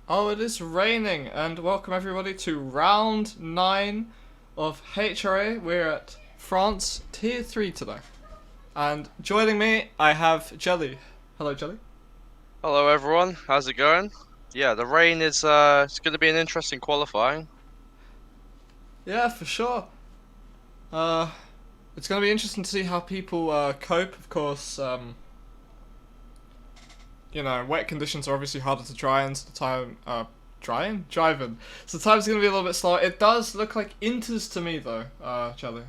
Oh, it is raining, and welcome everybody to round 9 of HRA. We're at France Tier 3 today. And joining me, I have Jelly. Hello, Jelly. Hello everyone, how's it going? Yeah, the rain is it's going to be an interesting qualifying. Yeah, for sure. Uh, it's going to be interesting to see how people cope. Of course, wet conditions are obviously harder to dry in, so the time, driving. So the time's going to be a little bit slower. It does look like Inters to me, though, Jelly.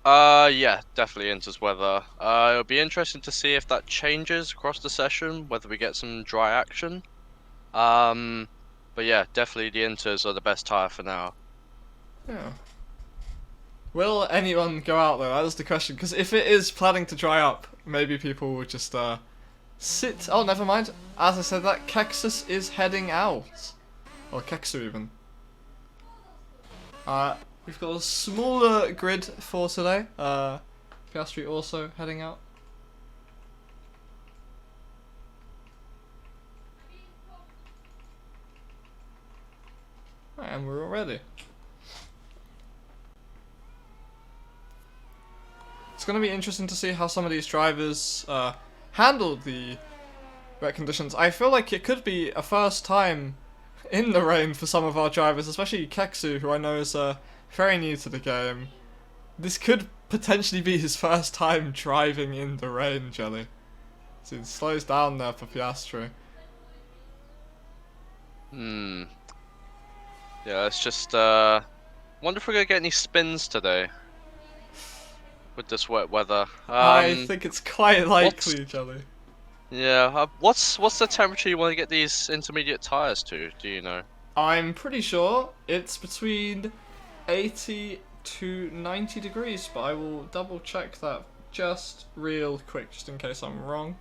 Yeah, definitely Inter's weather. It'll be interesting to see if that changes across the session, whether we get some dry action. Um, but yeah, definitely the Inters are the best tire for now. Yeah. Will anyone go out though? That's the question. Because if it is planning to dry up, maybe people will just sit. Oh, never mind. As I said, that Kexus is heading out, or Kexu even. We've got a smaller grid for today. Piastri also heading out. Right, and we're all ready. It's going to be interesting to see how some of these drivers handle the wet conditions. I feel like it could be a first time in the rain for some of our drivers, especially Kexu, who I know is very new to the game. This could potentially be his first time driving in the rain, Jelly. So it slows down there for Piastri. Hmm. Yeah, it's just wonder if we're gonna get any spins today with this wet weather. I think it's quite likely, Jelly. Yeah, what's the temperature you want to get these intermediate tires to? Do you know? I'm pretty sure it's between 80 to 90 degrees, but I will double check that just real quick, just in case I'm wrong.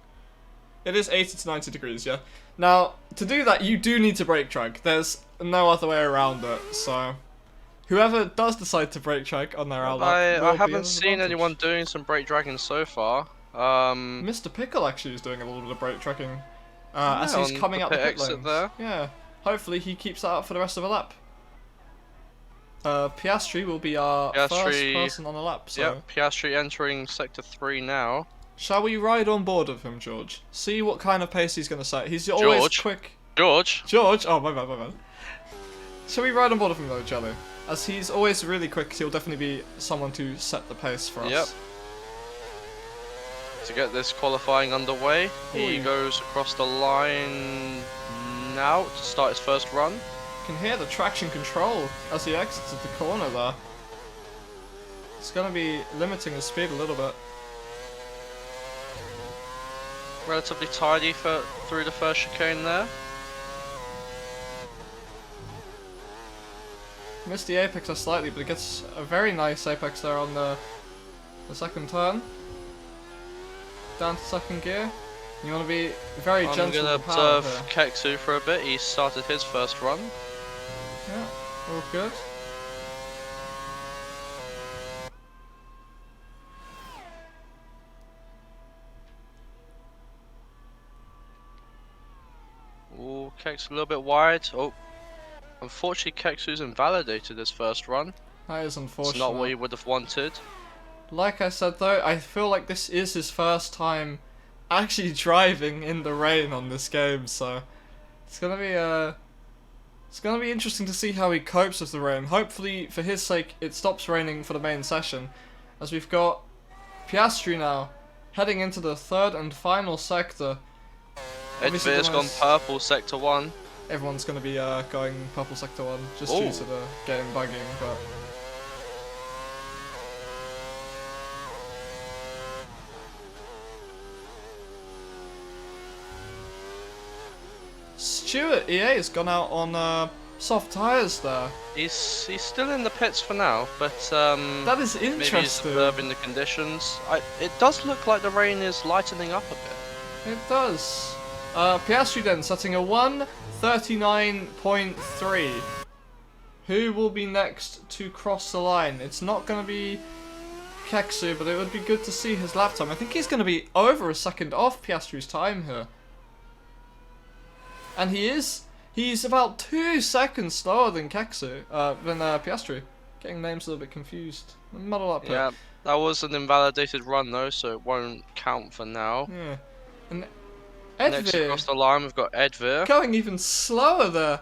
It is 80 to 90 degrees, yeah. Now, to do that, you do need to brake track. There's no other way around it, so whoever does decide to brake track on their outlap I will be haven't an seen advantage. anyone doing some brake dragging so far. Mr. Pickle actually is doing a little bit of brake tracking Yeah, as he's on coming the up the pit pit exit lanes. there. Yeah, hopefully he keeps that up for the rest of the lap. Piastri will be our first person on the lap, so... Yep, Piastri entering Sector 3 now. Shall we ride on board with him, George? See what kind of pace he's going to set. He's always George? quick. George? George? Oh, my bad. Shall we ride on board with him, though, Jelly? As he's always really quick, he'll definitely be someone to set the pace for us. Yep. To get this qualifying underway, he Ooh. goes across the line now to start his first run. You can hear the traction control as he exits the corner there. It's going to be limiting his speed a little bit. Relatively tidy through the first chicane there. Missed the apex there slightly, but it gets a very nice apex there on the second turn. Down to second gear. You want to be very gentle I'm gonna with the power observe here. Kexu for a bit. He started his first run. Yeah, all good. Ooh, Kexu a little bit wide. Oh, unfortunately Kexu's invalidated his first run. That is unfortunate. It's not what he would have wanted. Like I said though, I feel like this is his first time actually driving in the rain on this game, so it's gonna be interesting to see how he copes with the rain. Hopefully, for his sake, it stops raining for the main session, as we've got Piastri now heading into the third and final sector. Ed Obviously Veer's the gone most- purple, Sector 1. Everyone's gonna be going purple sector 1 just due Ooh. to the game bugging, but. Stuart EA has gone out on soft tyres there. He's still in the pits for now, but That is maybe he's interesting. observing the conditions. It does look like the rain is lightening up a bit. It does. Piastri then setting a 1:39.3. Who will be next to cross the line? It's not going to be Kexu, but it would be good to see his lap time. I think he's going to be over a second off Piastri's time here. And he is He's about 2 seconds slower than Piastri. Getting names a little bit confused. Muddle up here. Yeah, that was an invalidated run though, so it won't count for now. Yeah. And Next across the line, we've got Edvir. going even slower there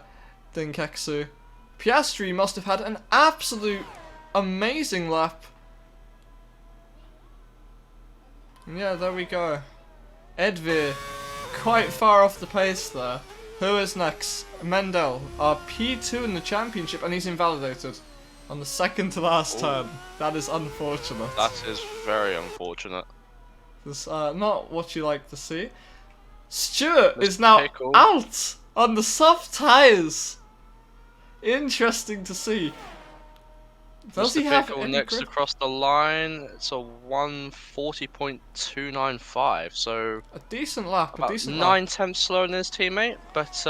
than Keksu. Piastri must have had an absolute amazing lap. And yeah, there we go. Edvir, quite far off the pace there. Who is next? Mendel, P2 in the championship, and he's invalidated on the second to last turn. That is unfortunate. That is very unfortunate. That's not what you like to see. Stewart is Mr. now Pickle. out on the soft tyres. Interesting to see. Does Mr. he have Pickle any next grip? across the line? It's a 1:40.295, so A decent lap, a about decent 9/10 slower than his teammate, but it's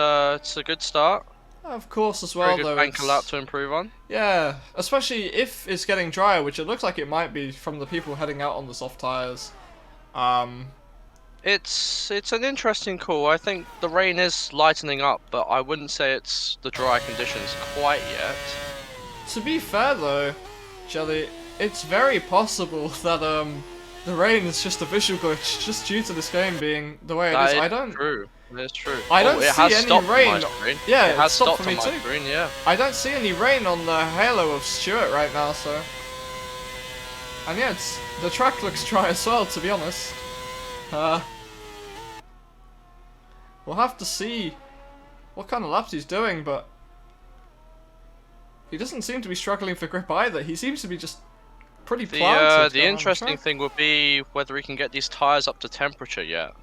a good start. lap. Of course, as Very well, good though. banker it's- lap to improve on. Yeah, especially if it's getting drier, which it looks like it might be from the people heading out on the soft tyres. It's an interesting call. I think the rain is lightening up, but I wouldn't say it's the dry conditions quite yet. To be fair, though, Jelly, it's very possible that the rain is just a visual glitch, just due to this game being the way it That is. is I don't. true. That is true. I don't it see has any stopped rain. On my screen. Yeah, it has it stopped stopped for me on my too. screen. Yeah. I don't see any rain on the halo of Stewart right now, so. And yeah, the track looks dry as well, to be honest. We'll have to see what kind of laps he's doing, but he doesn't seem to be struggling for grip either. He seems to be just pretty planted. The interesting thing would be whether he can get these tires up to temperature yet.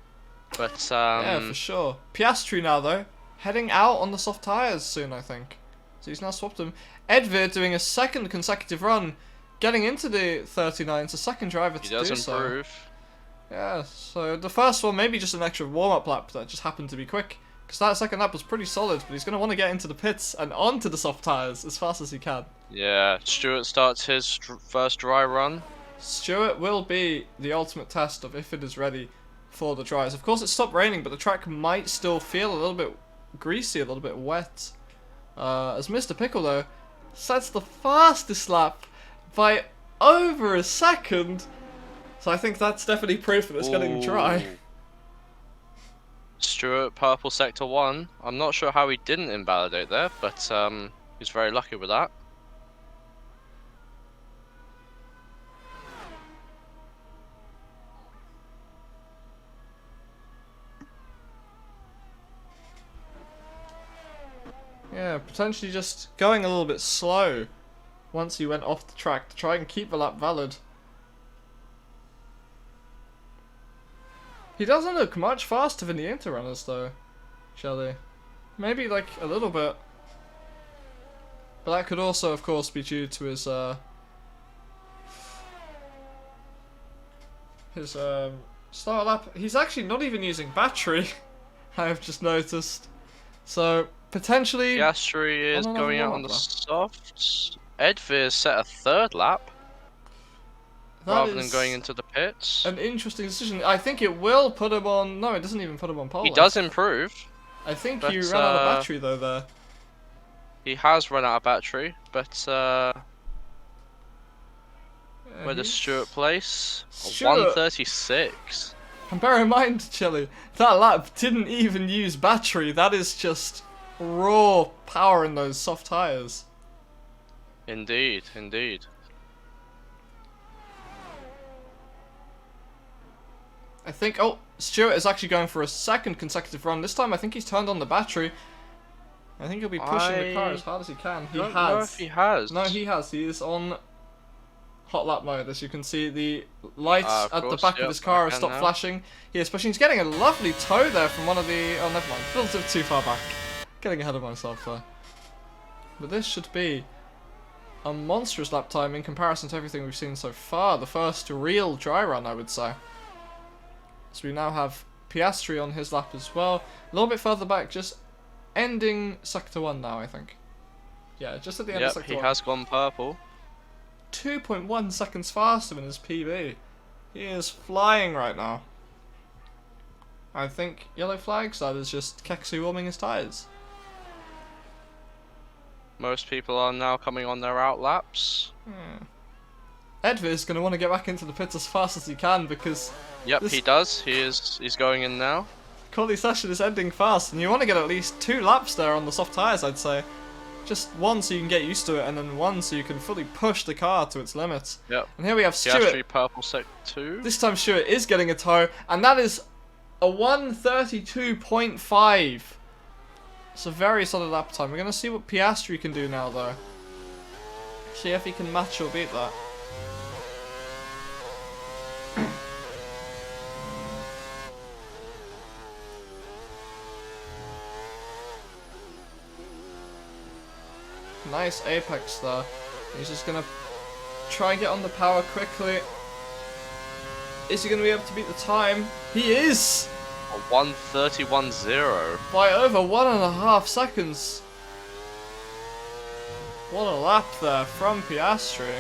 But Yeah, for sure. Piastri now, though, heading out on the soft tyres soon, I think. So he's now swapped them. Edvir doing a second consecutive run, getting into the 39. It's a second driver to he does do so. improve. Yeah, so the first one, maybe just an extra warm-up lap that just happened to be quick. Because that second lap was pretty solid, but he's going to want to get into the pits and onto the soft tyres as fast as he can. Yeah, Stewart starts his first dry run. Stewart will be the ultimate test of if it is ready for the dries. Of course, it stopped raining, but the track might still feel a little bit greasy, a little bit wet. As Mr. Pickle, though, sets the fastest lap by over a second. So I think that's definitely proof that it's getting dry. Ooh. Stewart, purple sector 1. I'm not sure how he didn't invalidate there, but he's very lucky with that. Yeah, potentially just going a little bit slow once he went off the track to try and keep the lap valid. He doesn't look much faster than the Interrunners, though, Shelly. Maybe, like, a little bit. But that could also, of course, be due to his start lap. He's actually not even using battery, I've just noticed. So, potentially... Piastri is another going out on warm-up the lap. softs. Edvir set a third lap That rather than is going into the pits. an interesting decision. I think it will put him on... No, it doesn't even put him on pole. He does improve. I think but, he ran out of battery, though, there. He has run out of battery, but Yeah, where does he's- Stewart place? Stewart- 136. And bear in mind, Chili, that lap didn't even use battery. That is just raw power in those soft tyres. Indeed, indeed. I think... Oh, Stewart is actually going for a second consecutive run. This time, I think he's turned on the battery. I think he'll be pushing the car as hard as he can. He I don't know has. if he has. No, he has. He is on hot lap mode. As you can see, the lights Of at the course, back of yep, his car I have can stopped now. flashing. He is pushing. He's getting a lovely tow there from one of the... Oh, never mind. A little bit too far back. Getting ahead of myself there. But this should be a monstrous lap time in comparison to everything we've seen so far. The first real dry run, I would say. So we now have Piastri on his lap as well. A little bit further back, just ending Sector 1 now, I think. Yeah, just at the end of Yep, Sector he 1. has gone purple. 2.1 seconds faster than his PB. He is flying right now. I think yellow flags, that is just Keksu warming his tyres. Most people are now coming on their out laps. Edvir's going to want to get back into the pits as fast as he can because Yep, he does. He's going in now. quali session is ending fast, and you want to get at least 2 laps there on the soft tyres, I'd say. Just one so you can get used to it, and then one so you can fully push the car to its limits. Yep. And here we have Stuart. Piastri purple sec 2. This time Stuart is getting a tow, and that is a 1:32.5. It's a very solid lap time. We're going to see what Piastri can do now, though. See if he can match or beat that. Nice apex there. He's just going to try and get on the power quickly. Is he going to be able to beat the time? He is! A 1:31.0. By over 1.5 seconds. What a lap there from Piastri.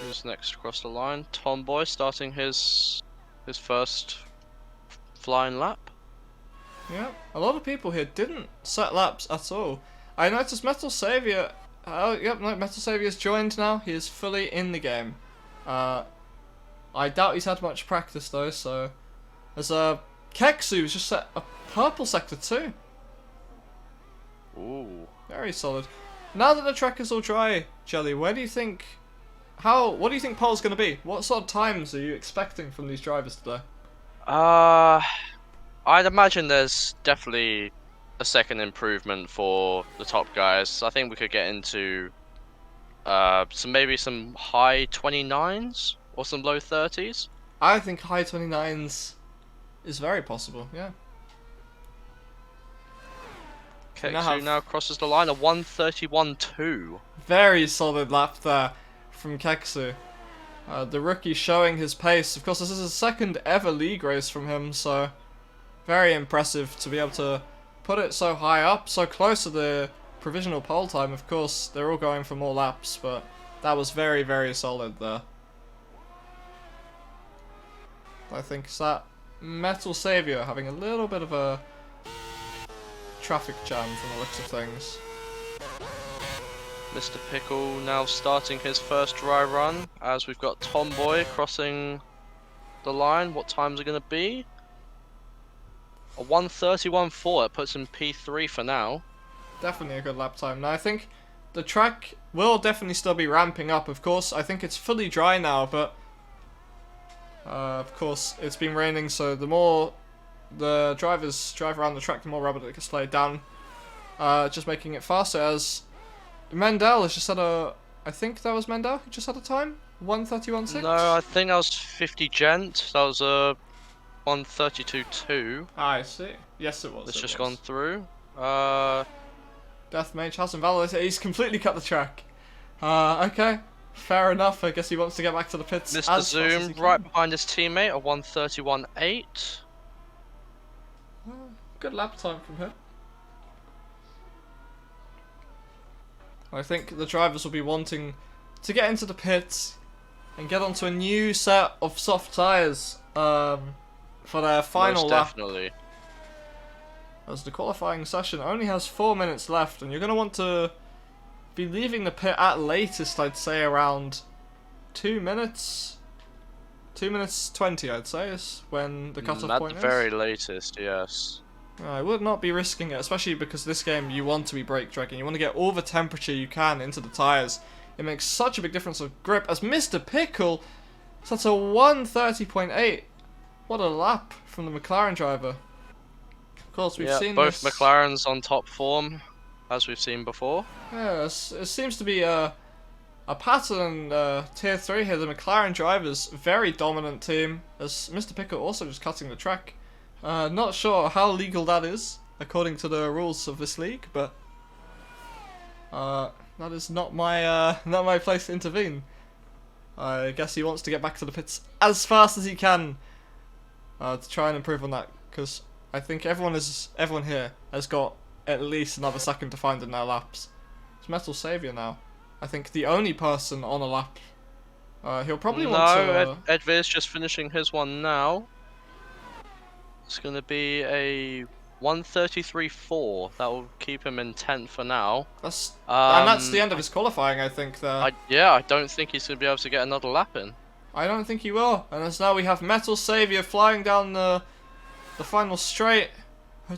Who's next across the line? Tomboy starting his first flying lap. Yeah, a lot of people here didn't set laps at all. I noticed Metal Savior. Oh, yep, no, Metal Savior's joined now. He is fully in the game. I doubt he's had much practice though, so. There's Keksu who's just set a purple sector too. Ooh. Very solid. Now that the track is all dry, Jelly, where do you think. What do you think pole's going to be? What sort of times are you expecting from these drivers today? I'd imagine there's definitely a second improvement for the top guys. I think we could get into maybe some high 29s or some low 30s. I think high 29s is very possible, yeah. Keksu now crosses the line, a 1:31.2. Very solid lap there from Keksu. The rookie showing his pace. Of course, this is his second ever league race from him, so very impressive to be able to put it so high up, so close to the provisional pole time. Of course, they're all going for more laps, but that was very, very solid there. I think it's that Metal Savior having a little bit of a traffic jam from the looks of things. Mr. Pickle now starting his first dry run as we've got Tomboy crossing the line. What time's it going to be? A 1:31.4. It puts him P3 for now. Definitely a good lap time. Now I think the track will definitely still be ramping up, of course. I think it's fully dry now, but of course it's been raining, so the more the drivers drive around the track, the more rubber that gets laid down. Just making it faster, as Mendel has just had a... I think that was Mendel who just had a time? 1:31.6? No, I think that was 50 Gent. That was a 1:32.2. I see. Yes, it was. It's just was. gone through. Deathmage has some valor. He's completely cut the track. Okay. Fair enough. I guess he wants to get back to the pits. Mr. Zoom right behind his teammate, a 1:31.8. Good lap time from him. I think the drivers will be wanting to get into the pits and get onto a new set of soft tyres for their final Most lap. definitely. As the qualifying session only has 4 minutes left, and you're going to want to be leaving the pit at latest, I'd say, around 2 minutes. 2 minutes 20, I'd say, is when the cutoff point is. At the very latest, yes. I would not be risking it, especially because this game you want to be brake dragging. You want to get all the temperature you can into the tyres. It makes such a big difference of grip. As Mr. Pickle, that's a 1:30.8. What a lap from the McLaren driver. Of course, we've seen both this. McLarens on top form, as we've seen before. Yeah, it seems to be a pattern in Tier 3 here. The McLaren drivers, very dominant team, as Mr. Pickle also just cutting the track. Not sure how legal that is, according to the rules of this league, but that is not my place to intervene. I guess he wants to get back to the pits as fast as he can to try and improve on that, because I think everyone here has got at least another second to find in their laps. It's Metal Savior now. I think the only person on a lap. He'll probably want to... Edvir's just finishing his one now. It's going to be a 1:33.4. That will keep him in 10th for now. And that's the end of his qualifying, I think. There. I don't think he's gonna be able to get another lap in. I don't think he will. And as now we have Metal Savior flying down the final straight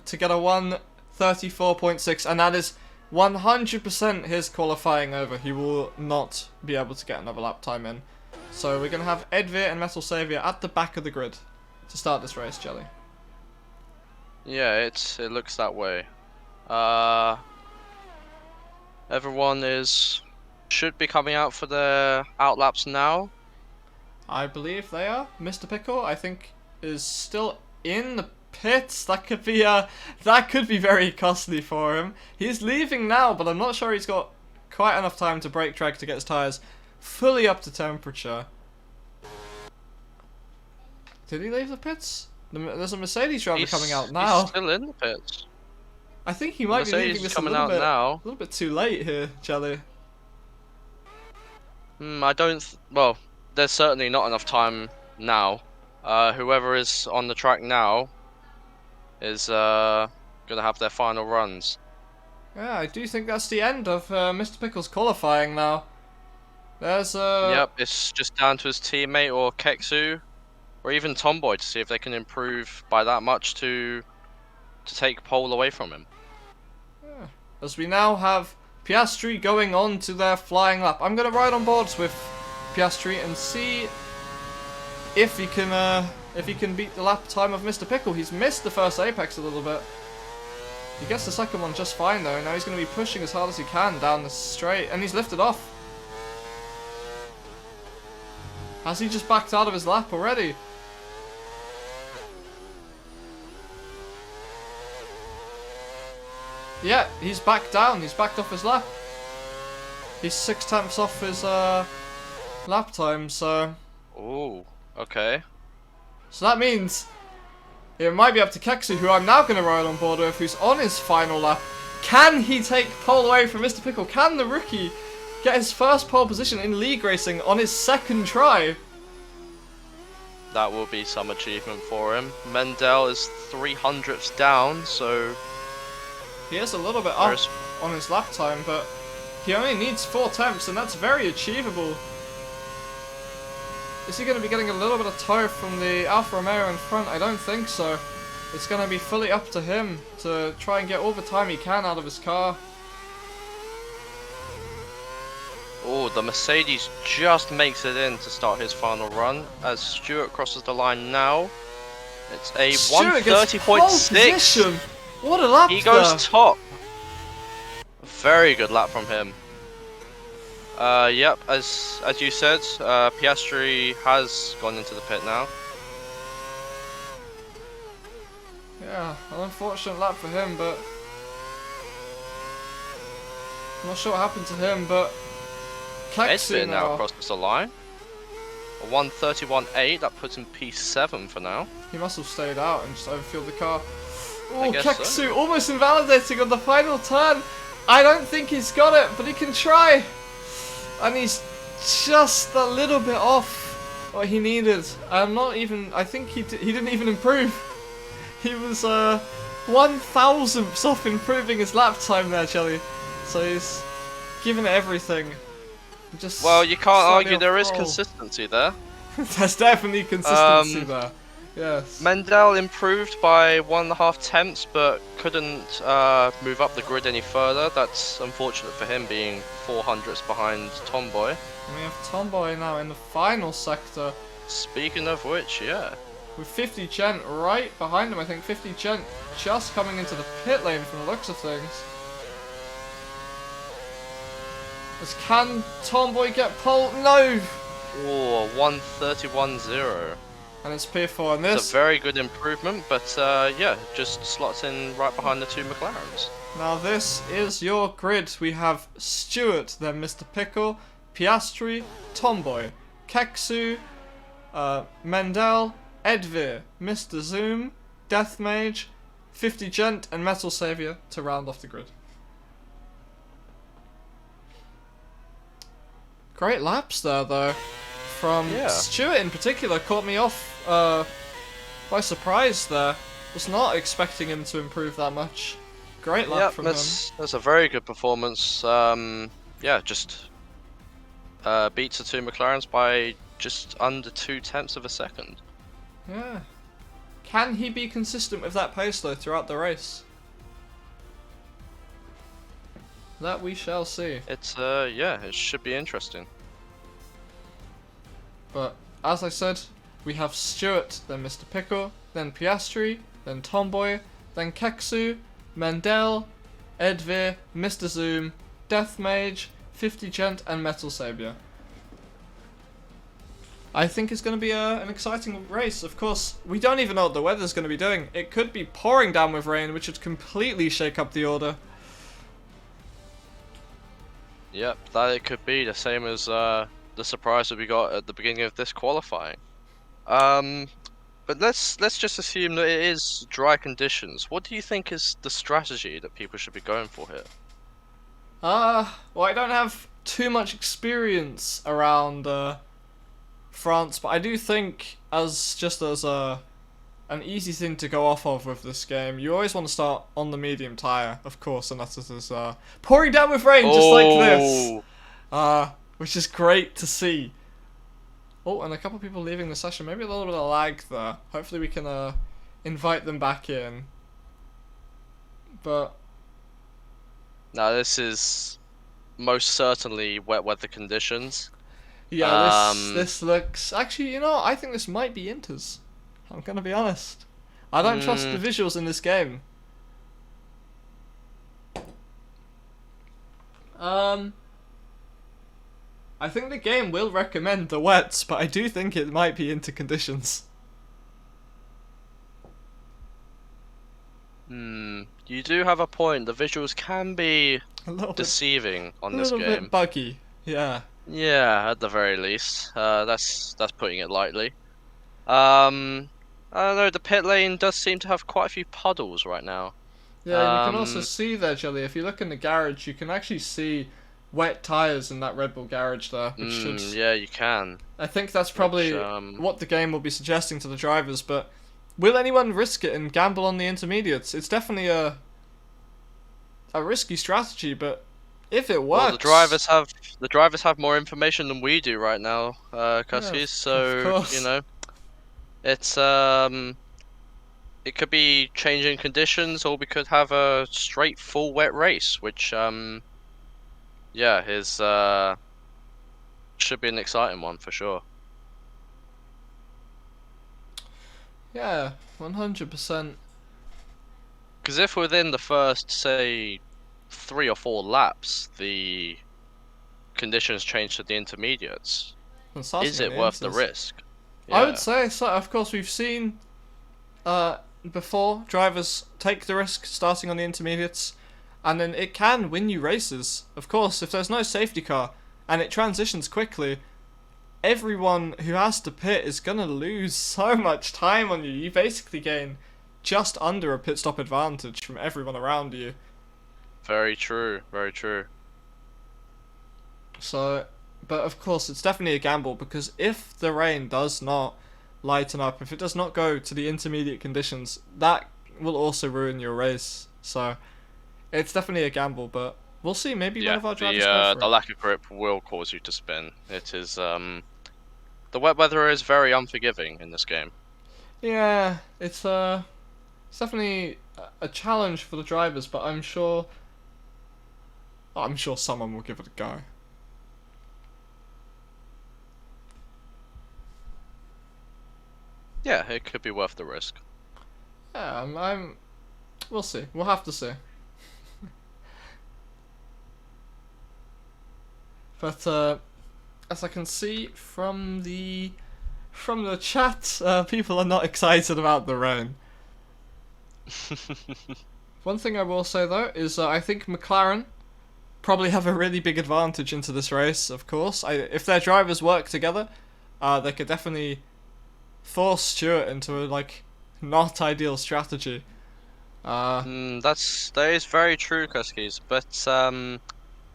to get a 1:34.6, and that is 100% his qualifying over. He will not be able to get another lap time in. So we're going to have Edvir and Metal Savior at the back of the grid to start this race, Jelly. Yeah, it looks that way. Everyone should be coming out for their outlaps now. I believe they are. Mr. Pickle, I think, is still in the pits. That could be very costly for him. He's leaving now, but I'm not sure he's got quite enough time to brake track to get his tires fully up to temperature. Did he leave the pits? There's a Mercedes driver coming out now. He's still in the pits. I think he might be leaving this a little bit too late here, Jelly. Well, there's certainly not enough time now. Whoever is on the track now is gonna have their final runs. Yeah, I do think that's the end of Mr. Pickle's qualifying now. There's Yep, it's just down to his teammate or Keksu, or even Tomboy to see if they can improve by that much to take pole away from him. Yeah. As we now have Piastri going on to their flying lap. I'm gonna ride on boards with Piastri and see if he can beat the lap time of Mr. Pickle. He's missed the first apex a little bit. He gets the second one just fine though. Now he's going to be pushing as hard as he can down the straight, and he's lifted off. Has he just backed out of his lap already? Yeah, he's backed down. He's backed off his lap. He's 6/10 off his lap time, so... Ooh, okay. So that means it might be up to Keksu, who I'm now going to ride on board with, who's on his final lap. Can he take pole away from Mr. Pickle? Can the rookie get his first pole position in league racing on his second try? That will be some achievement for him. Mendel is 300ths down, so... He is a little bit up on his lap time, but he only needs 4 attempts, and that's very achievable. Is he going to be getting a little bit of tow from the Alfa Romeo in front? I don't think so. It's going to be fully up to him to try and get all the time he can out of his car. Oh, the Mercedes just makes it in to start his final run as Stewart crosses the line now. It's a 1:30.6. What a lap! He goes top. Very good lap from him. Yep, as you said, Piastri has gone into the pit now. Yeah, an unfortunate lap for him, but I'm not sure what happened to him, but Keksu now crosses the line. A 1:31.8, that puts him P7 for now. He must have stayed out and just overfueled the car. Oh, Keksu so. Almost invalidating on the final turn. I don't think he's got it, but he can try. And he's just a little bit off what he needed. I think he didn't even improve. He was 1,000ths off improving his lap time there, Jelly. So he's giving it everything. Well, you can't argue there is consistency there. There's definitely consistency there. Yes. Mendel improved by 1.5 tenths, but couldn't move up the grid any further. That's unfortunate for him, being 400ths behind Tomboy. And we have Tomboy now in the final sector. Speaking of which, yeah. With 50 Gent right behind him, I think 50 Gent just coming into the pit lane from the looks of things. Can Tomboy get pole? No! Oh, 1:31.0. And it's P4 and this. It's a very good improvement, but yeah, just slots in right behind the 2 McLarens. Now this is your grid. We have Stewart, then Mr. Pickle, Piastri, Tomboy, Keksu, Mendel, Edvir, Mr. Zoom, Deathmage, 50 Gent, and Metal Savior to round off the grid. Great laps there, though. From Stewart in particular, caught me off by surprise there. Was not expecting him to improve that much. Great lap Yep, from him. that's a very good performance. Yeah, just beats the two McLarens by just under 2/10 of a second. Yeah. Can he be consistent with that pace though throughout the race? That we shall see. It's yeah, it should be interesting. But as I said, we have Stewart, then Mr. Pickle, then Piastri, then Tomboy, then Keksu, Mendel, Edvir, Mr. Zoom, Death Mage, 50 Gent, and Metal Savior. I think it's going to be an exciting race. Of course, we don't even know what the weather's going to be doing. It could be pouring down with rain, which would completely shake up the order. Yep, that it could be the same as the surprise that we got at the beginning of this qualifying. But let's just assume that it is dry conditions. What do you think is the strategy that people should be going for here? Well, I don't have too much experience around France, but I do think as an easy thing to go off of with this game, you always want to start on the medium tyre, of course, unless it is pouring down with rain just like this. Which is great to see. Oh, and a couple of people leaving the session. Maybe a little bit of lag there. Hopefully we can invite them back in. But Now this is most certainly wet weather conditions. yeah, this looks... Actually, you know, I think this might be Inter's. I'm gonna be honest. I don't trust the visuals in this game. I think the game will recommend the wets, but I do think it might be Inter conditions. You do have a point. The visuals can be A little deceiving on bit, this a little game. bit buggy. Yeah. Yeah, at the very least. That's putting it lightly. I don't know. The pit lane does seem to have quite a few puddles right now. Yeah, and you can also see there, Jelly, if you look in the garage, you can actually see wet tyres in that Red Bull garage there, which should... Yeah, you can. I think that's probably what the game will be suggesting to the drivers, but will anyone risk it and gamble on the intermediates? It's definitely a risky strategy, but if it works... Well, the drivers have more information than we do right now, Kuskies, so, you know, it's, it could be changing conditions, or we could have a straight full wet race, which, yeah, should be an exciting one for sure. Yeah, 100%. Because if within the first, say, 3 or 4 laps, the conditions change to the intermediates, is it worth the risk? Yeah. I would say so. Of course, we've seen before drivers take the risk starting on the intermediates, and then it can win you races. Of course, if there's no safety car and it transitions quickly, everyone who has to pit is gonna lose so much time on you. You basically gain just under a pit stop advantage from everyone around you. Very true, very true. So, but of course, it's definitely a gamble, because if the rain does not lighten up, if it does not go to the intermediate conditions, that will also ruin your race. So, it's definitely a gamble, but we'll see. Maybe one of our drivers go for the it. lack of grip will cause you to spin. It is, the wet weather is very unforgiving in this game. Yeah, it's definitely a challenge for the drivers, but I'm sure someone will give it a go. Yeah, it could be worth the risk. Yeah, we'll see. We'll have to see. But as I can see from the chat, people are not excited about the rain. One thing I will say though is I think McLaren probably have a really big advantage into this race. Of course, if their drivers work together, they could definitely force Stewart into a not ideal strategy. That is very true, Kuskies. But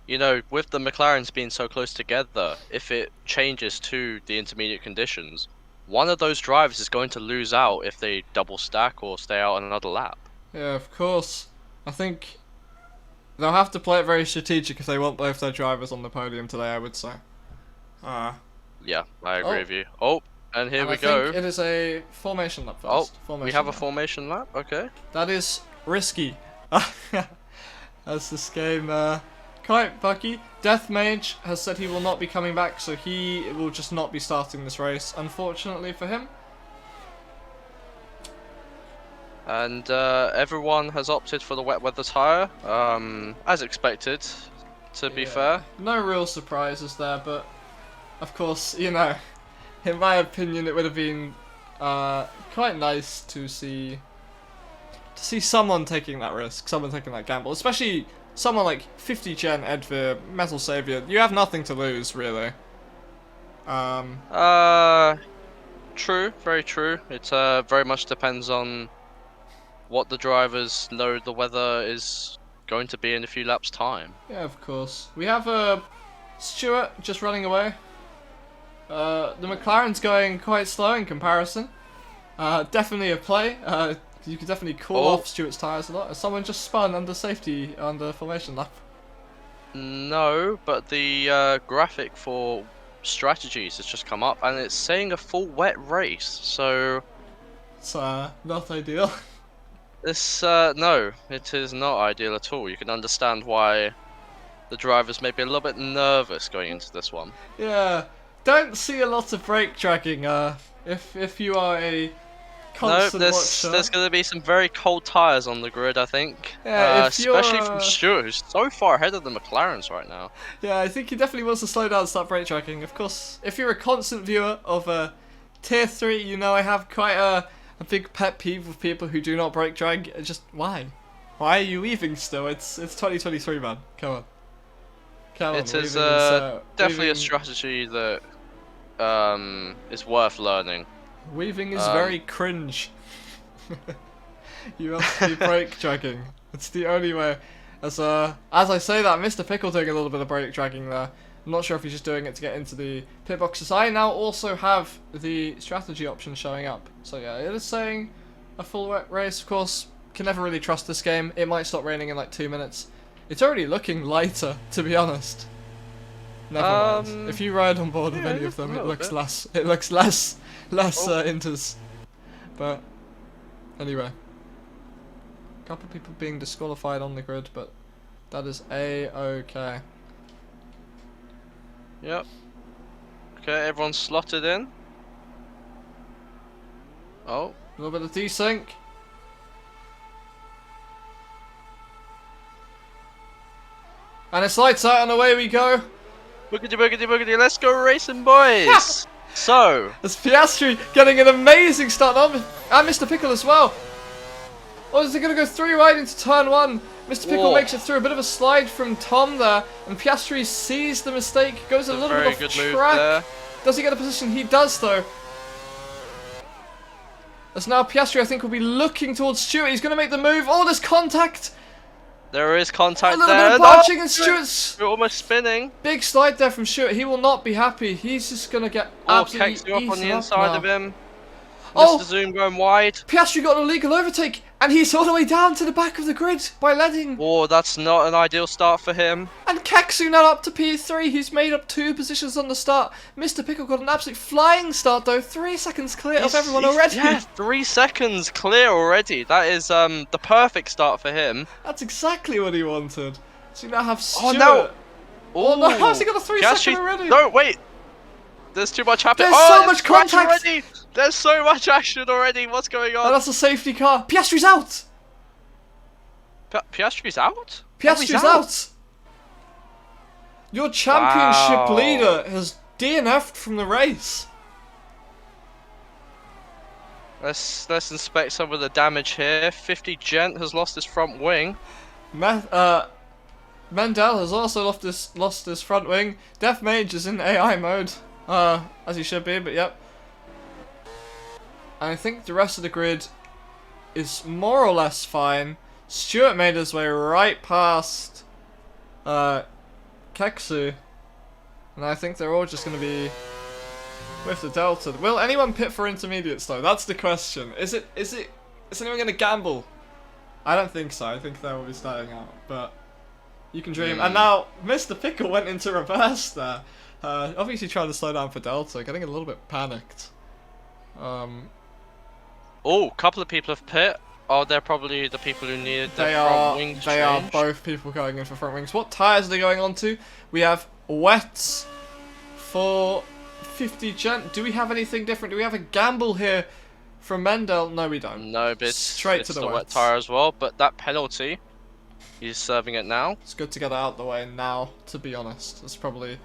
you know, with the McLarens being so close together, if it changes to the intermediate conditions, one of those drivers is going to lose out if they double stack or stay out another lap. Yeah, of course. I think they'll have to play it very strategic if they want both their drivers on the podium today, I would say. Yeah, I agree with you. Oh, and here and we I go. think it is a formation lap Oh, first. Formation we have lap. a formation lap. Okay. That is risky. As this game quite buggy. Death Mage has said he will not be coming back, so he will just not be starting this race, unfortunately for him. And everyone has opted for the wet weather tyre, as expected, to be fair. No real surprises there, but of course, you know, in my opinion, it would have been quite nice to see someone taking that risk, someone taking that gamble, especially someone like 50 Gen Edvir, Metal Savior. You have nothing to lose, really. True, very true. It very much depends on what the drivers know the weather is going to be in a few laps' time. Yeah, of course. We have Stewart just running away. The McLaren's going quite slow in comparison. Definitely a play. You could definitely call off Stewart's tyres a lot. Someone just spun under safety under formation lap. No, but the graphic for strategies has just come up and it's saying a full wet race, so it's not ideal. This no, it is not ideal at all. You can understand why the drivers may be a little bit nervous going into this one. Yeah, don't see a lot of brake dragging. If you are a constant watcher. There's going to be some very cold tyres on the grid, I think. Yeah, especially from Stewart, who's so far ahead of the McLarens right now. Yeah, I think he definitely wants to slow down and start brake dragging. Of course, if you're a constant viewer of Tier 3, you know I have quite a big pet peeve with people who do not brake drag. Just why? Why are you weaving still? It's 2023, man. Come on. It is definitely a strategy that is worth learning. Weaving is very cringe. You have to be brake dragging. It's the only way. As I say that, Mr. Pickle doing a little bit of brake dragging there. I'm not sure if he's just doing it to get into the pit boxes. I now also have the strategy option showing up. So yeah, it is saying a full wet race. Of course, can never really trust this game. It might stop raining in like 2 minutes. It's already looking lighter, to be honest. Never mind. If you ride on board with any of them, it looks less. It looks less inters. But anyway, a couple of people being disqualified on the grid, but that is a-okay. Yep. Okay, everyone's slotted in. Oh. A little bit of desync. And it's lights out and away we go. Boogity, boogity, boogity, let's go racing, boys! So. There's Piastri getting an amazing start on, and Mr. Pickle as well. Or is he going to go 3 right into turn 1? Mr. Pickle makes it through a bit of a slide from Tom there, and Piastri sees the mistake, goes a little bit off track. Does he get a position? He does though. As now Piastri, I think, will be looking towards Stewart. He's going to make the move. Oh, there's contact. There is contact there. A little bit of bouncing, and Stewart's almost spinning. Big slide there from Stewart. He will not be happy. He's just going to get absolutely up on the inside of him. Oh, Mr. Zoom going wide. Piastri got an illegal overtake, and he's all the way down to the back of the grid by letting. Oh, that's not an ideal start for him. And Keksu now up to P3. He's made up 2 positions on the start. Mr. Pickle got an absolute flying start though. 3 seconds clear of everyone already. Yeah, 3 seconds clear already. That is the perfect start for him. That's exactly what he wanted. So you now have Stewart. Oh no! Oh no! How's he got a 3-second already? No, wait. There's too much happening. There's so much contact already. There's so much action already. What's going on? Oh, that's a safety car. Piastri's out. Piastri's out? Piastri's out. Your championship leader has DNF'd from the race. Let's inspect some of the damage here. 50 Gent has lost his front wing. Mendel has also lost his front wing. Death Mage is in AI mode. As he should be, but yep. And I think the rest of the grid is more or less fine. Stewart made his way right past Keksu. And I think they're all just going to be with the Delta. Will anyone pit for intermediates though? That's the question. Is anyone going to gamble? I don't think so. I think they will be starting out, but you can dream. And now Mr. Pickle went into reverse there. Obviously trying to slow down for Delta, getting a little bit panicked. Oh, a couple of people have pit. Oh, they're probably the people who needed the front wing to They are change. both people going in for front wings. What tyres are they going on to? We have wets for 50 Gent. Do we have anything different? Do we have a gamble here from Mendel? No, we don't. No, but Straight it's to the wet wets. tire as well. But that penalty, he's serving it now. It's good to get it out of the way now, to be honest. It's probably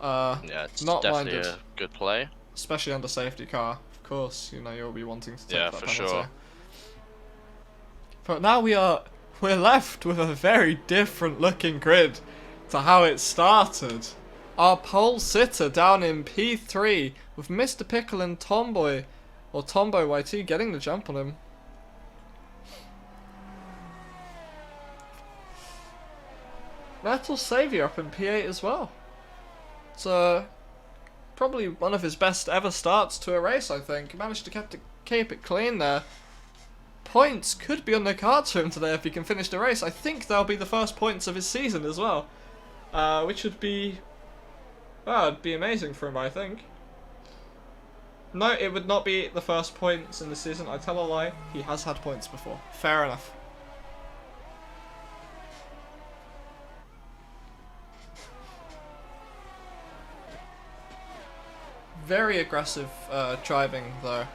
Yeah, it's not definitely minded. a good play. Especially under safety car. Of course, you know, you'll be wanting to take Yeah, that for penalty. sure. But now we're left with a very different looking grid to how it started. Our pole sitter down in P3 with Mr. Pickle and Tomboy, or Tomboy YT, getting the jump on him. Metal Savior up in P8 as well. It's probably one of his best ever starts to a race, I think. He managed to keep it clean there. Points could be on the cards for him today if he can finish the race. I think they'll be the first points of his season as well. Which would be... well, it'd be amazing for him, I think. No, it would not be the first points in the season. I tell a lie. He has had points before. Fair enough. Very aggressive driving, though.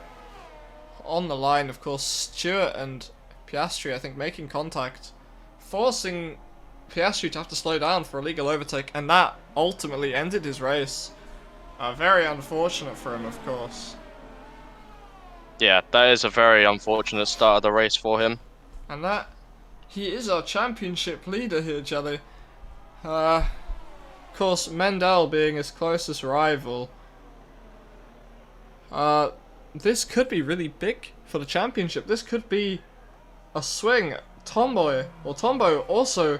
On the line, of course, Stewart and Piastri, I think, making contact, forcing Piastri to have to slow down for a legal overtake, and that ultimately ended his race. Very unfortunate for him, of course. Yeah, that is a very unfortunate start of the race for him. And that, he is our championship leader here, Jelly. Of course, Mendel being his closest rival. This could be really big for the championship. This could be a swing. Tomboy also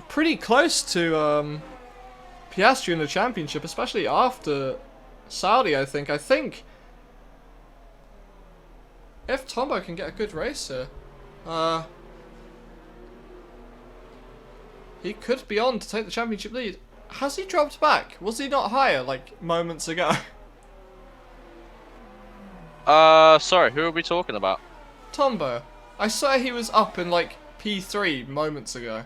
pretty close to Piastri in the championship, especially after Saudi, I think. I think if Tomboy can get a good race here, he could be on to take the championship lead. Has he dropped back? Was he not higher, like, moments ago? Sorry, who are we talking about? Tomboy. I swear he was up in, like, P3 moments ago.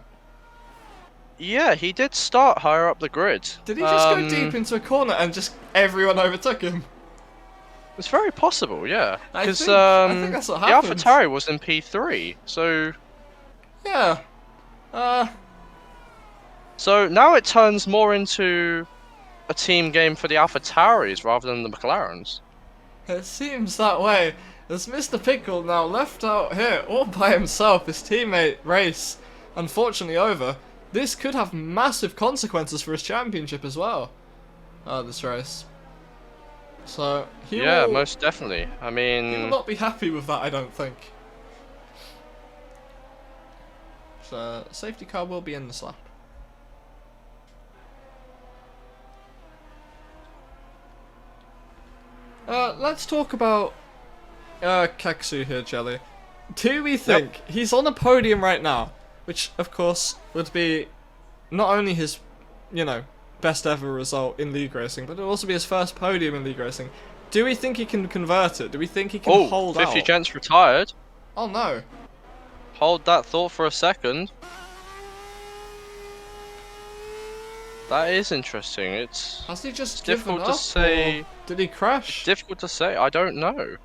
Yeah, he did start higher up the grid. Did he just go deep into a corner and just everyone overtook him? It's very possible, yeah. I Because think that's what the happened. AlphaTauri was in P3, so Yeah. so now it turns more into a team game for the AlphaTauris rather than the McLarens. It seems that way. As Mr. Pickle now left out here all by himself, his teammate race unfortunately over. This could have massive consequences for his championship as well. This race. So he Yeah, will, most definitely. I he will mean, not be happy with that, I don't think. So safety car will be in this lap. Let's talk about Keksu here, Jelly. Do we think he's on a podium right now, which of course would be not only his, you know, best ever result in league racing, but it would also be his first podium in league racing. Do we think he can convert it? Do we think he can hold 50 out? gents retired. Oh no. Hold that thought for a second. That is interesting. It's Has he just given difficult up, to say. or did he crash? Difficult to say. I don't know.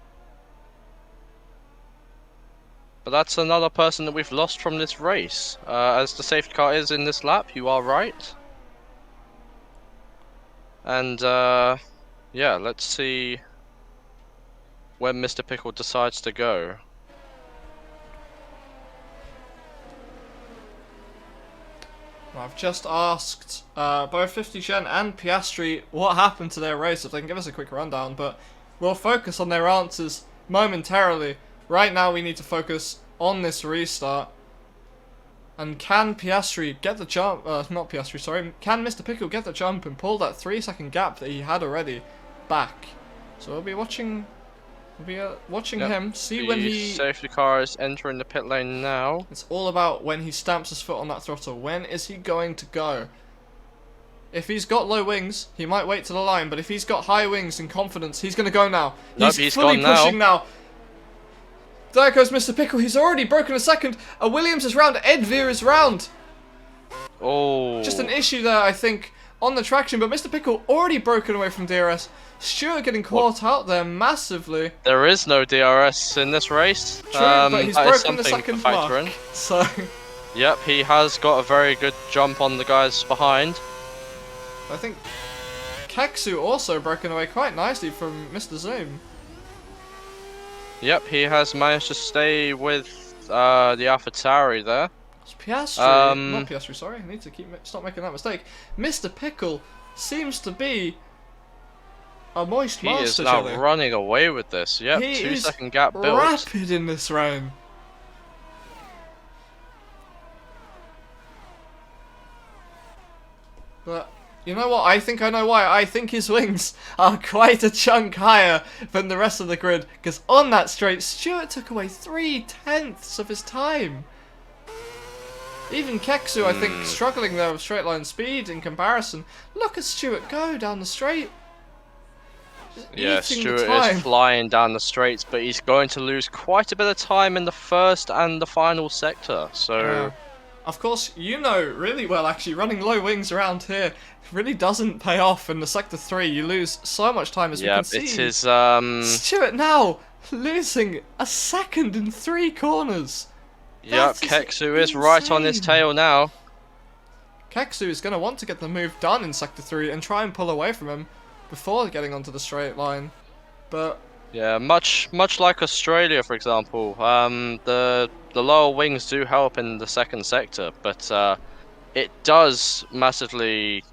But that's another person that we've lost from this race. As the safety car is in this lap, you are right. And yeah, let's see where Mr. Pickle decides to go. I've just asked both 50 Gen and Piastri what happened to their race, if they can give us a quick rundown, but we'll focus on their answers momentarily. Right now we need to focus on this restart. And can Piastri get the jump, not Piastri, sorry, can Mr. Pickle get the jump and pull that 3-second gap that he had already? back. So we'll be watching. Watching him, see the when he... safety car is entering the pit lane now. It's all about when he stamps his foot on that throttle. When is he going to go? If he's got low wings, he might wait to the line, but if he's got high wings and confidence, he's going to go now. Nope, He's fully gone pushing now. There goes Mr. Pickle. He's already broken a second. A Williams is round. Edveer is round. Oh. Just an issue there, I think, on the traction, but Mr. Pickle already broken away from DRS. Stewart getting caught out there massively. There is no DRS in this race. True, but he's that is broken the something second to factor mark. in. So, Yep, he has got a very good jump on the guys behind. I think Keksu also broken away quite nicely from Mr. Zoom. Yep, he has managed to stay with the AlphaTauri there. It's Piastri, not Piastri, sorry, I need to stop making that mistake. Mr. Pickle seems to be a moist He monster, is now Jelly. running away with this. Yep, He 2 is second gap built. rapid in this round. But you know what? I think I know why. I think his wings are quite a chunk higher than the rest of the grid. Because on that straight, Stewart took away 3/10 of his time. Even Keksu, I think, struggling there with straight line speed in comparison. Look at Stewart go down the straight. Just Yeah, eating the Stewart time. is flying down the straights, but he's going to lose quite a bit of time in the first and the final sector. So, Of course, you know really well actually, running low wings around here really doesn't pay off in the sector 3. You lose so much time as we yeah, can see. it is. Stewart now losing a second in 3 corners. Yep, That is Keksu is right on his insane. tail now. Keksu is going to want to get the move done in sector 3 and try and pull away from him before getting onto the straight line. But Yeah, much like Australia, for example. The lower wings do help in the second sector, but it does massively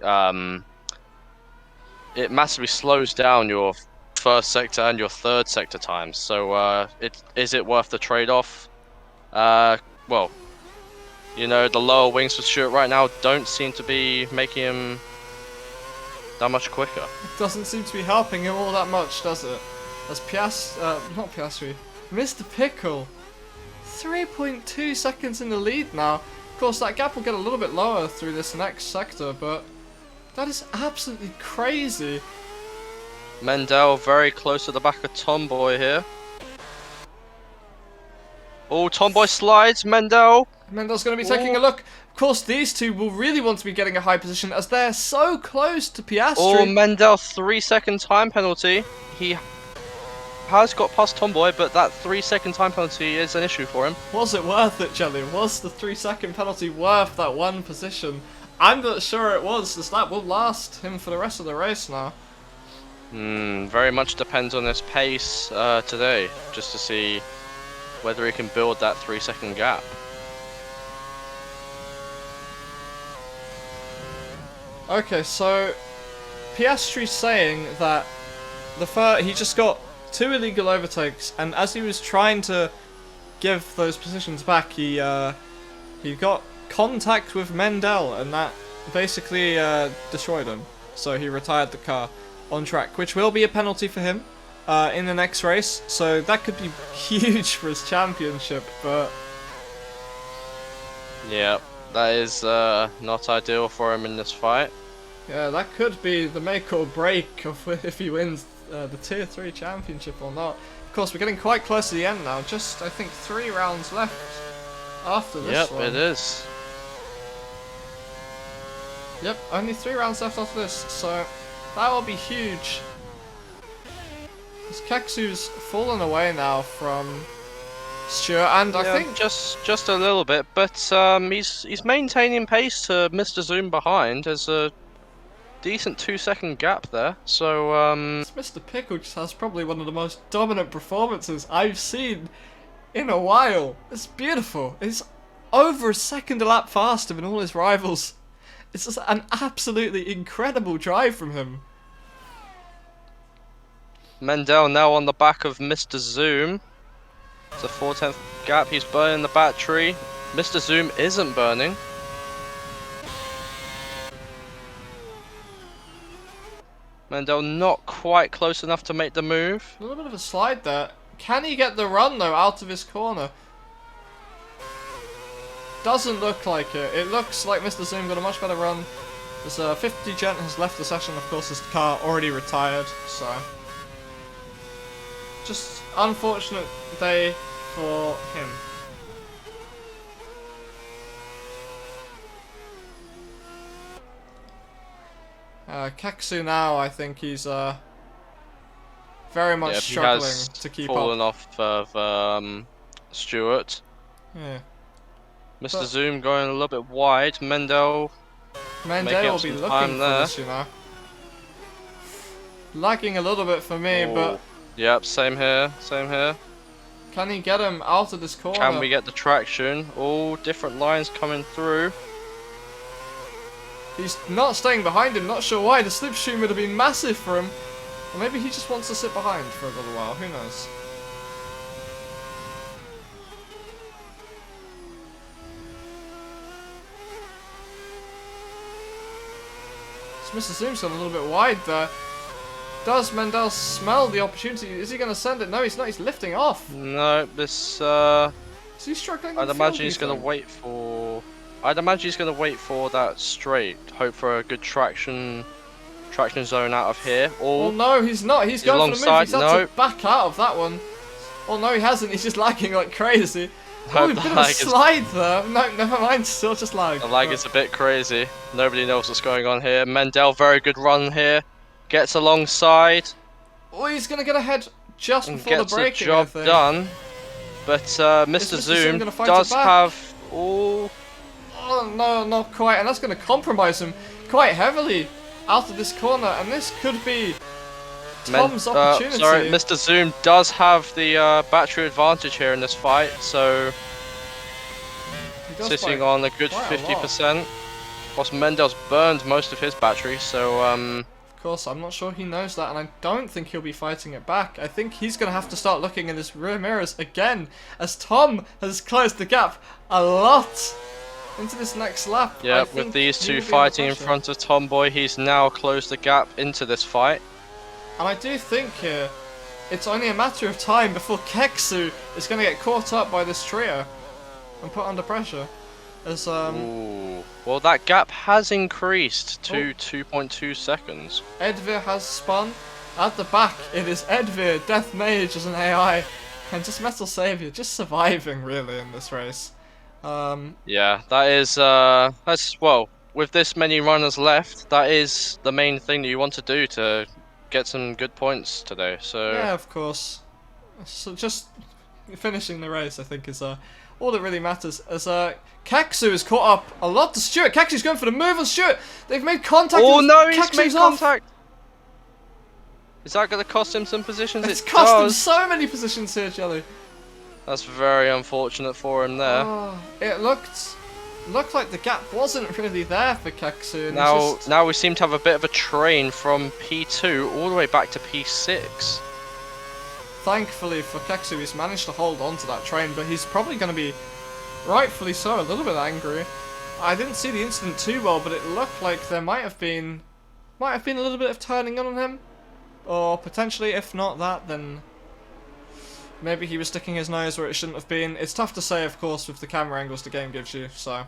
it massively slows down your first sector and your third sector times. So is it worth the trade-off? Well, you know, the lower wings for Stewart right now don't seem to be making him that much quicker. it doesn't seem to be helping him all that much, does it? As not Piastri, Mr. Pickle, 3.2 seconds in the lead now. Of course, that gap will get a little bit lower through this next sector, but that is absolutely crazy. Mendel very close to the back of Tomboy here. Oh, Tomboy slides, Mendel. Mendel's going to be taking a look. Of course, these two will really want to be getting a high position as they're so close to Piastri. Oh, Mendel 3-second time penalty. He has got past Tomboy, but that 3-second time penalty is an issue for him. Was it worth it, Jelly? Was the 3-second penalty worth that one position? I'm not sure it was, as that will last him for the rest of the race now. Very much depends on his pace today, just to see whether he can build that 3-second gap. Okay, so Piastri's saying that he just got 2 illegal overtakes, and as he was trying to give those positions back, he got contact with Mendel, and that basically destroyed him. So he retired the car on track, which will be a penalty for him in the next race. So that could be huge for his championship, but Yeah, that is not ideal for him in this fight. yeah, that could be the make or break of if he wins the Tier 3 championship or not. Of course, we're getting quite close to the end now. Just, I think, 3 rounds left after this one. Yep, it is. Yep, only 3 rounds left after this, so that will be huge. As Keksu's fallen away now from Stewart, and Yeah, I think just a little bit, but he's maintaining pace to Mr. Zoom behind. There's a decent 2-second gap there, so Mr. Pickle just has probably one of the most dominant performances I've seen in a while. It's beautiful. It's over a second a lap faster than all his rivals. It's just an absolutely incredible drive from him. Mendel now on the back of Mr. Zoom. It's a 4/10 gap. He's burning the battery. Mr. Zoom isn't burning. Mendel not quite close enough to make the move. A little bit of a slide there. Can he get the run though out of his corner? Doesn't look like it. It looks like Mr. Zoom got a much better run. As 50 Gent has left the session, of course his car already retired, so just unfortunate day for him. Keksu now, I think he's very much struggling to keep fallen up. off of Stewart. Yeah. Mr. Zoom going a little bit wide. Mendel will be looking for this, you know. Lagging a little bit for me, but yep, same here, same here. Can he get him out of this corner? Can we get the traction? All different lines coming through. He's not staying behind him, not sure why. The slipstream would have been massive for him. Or maybe he just wants to sit behind for a little while, who knows. So Mr. Zoom's got a little bit wide there. Does Mendel smell the opportunity? Is he going to send it? No, he's not. He's lifting off. No, this... Is he struggling? I'd imagine he's going to wait for... I'd imagine he's going to wait for that straight. Hope for a good traction zone out of here. Oh no, he's not. He's going for the move. He's had to back out of that one. Oh no, he hasn't. He's just lagging like crazy. Oh, a bit of a slide there. No, never mind. Still just lag. The lag is a bit crazy. Nobody knows what's going on here. Mendel, very good run here. Gets alongside. Oh, he's going to get ahead just before the braking. Gets the job done. But Mr. Zoom does have... Oh no, not quite, and that's going to compromise him quite heavily out of this corner, and this could be Tom's opportunity. Sorry, Mr. Zoom does have the battery advantage here in this fight, so sitting on a good 50%. Of course, Mendel's burned most of his battery, so of course, I'm not sure he knows that, and I don't think he'll be fighting it back. I think he's going to have to start looking in his rear mirrors again, as Tom has closed the gap a lot into this next lap. Yeah, with these two fighting in front of Tomboy, he's now closed the gap into this fight. And I do think here, it's only a matter of time before Keksu is going to get caught up by this trio and put under pressure. As well, that gap has increased to 2.2 seconds. Edvir has spun. At the back, it is Edvir, Death Mage as an AI, and just Metal Savior, just surviving really in this race. Yeah, that is, that's, well, with this many runners left, that is the main thing that you want to do to get some good points today, so... Yeah, of course. So just finishing the race, I think, is all that really matters. As Keksu is caught up a lot to Stewart. Keksu's going for the move on Stewart. They've made contact. Oh no, he's made contact. Is that going to cost him some positions? It's cost him so many positions here, Jelly. That's very unfortunate for him there. Oh, it looked like the gap wasn't really there for Keksu. Now we seem to have a bit of a train from P2 all the way back to P6. Thankfully for Keksu, he's managed to hold on to that train, but he's probably going to be, rightfully so, a little bit angry. I didn't see the incident too well, but it looked like there might have been a little bit of turning on him, or potentially, if not that, then maybe he was sticking his nose where it shouldn't have been. It's tough to say, of course, with the camera angles the game gives you, so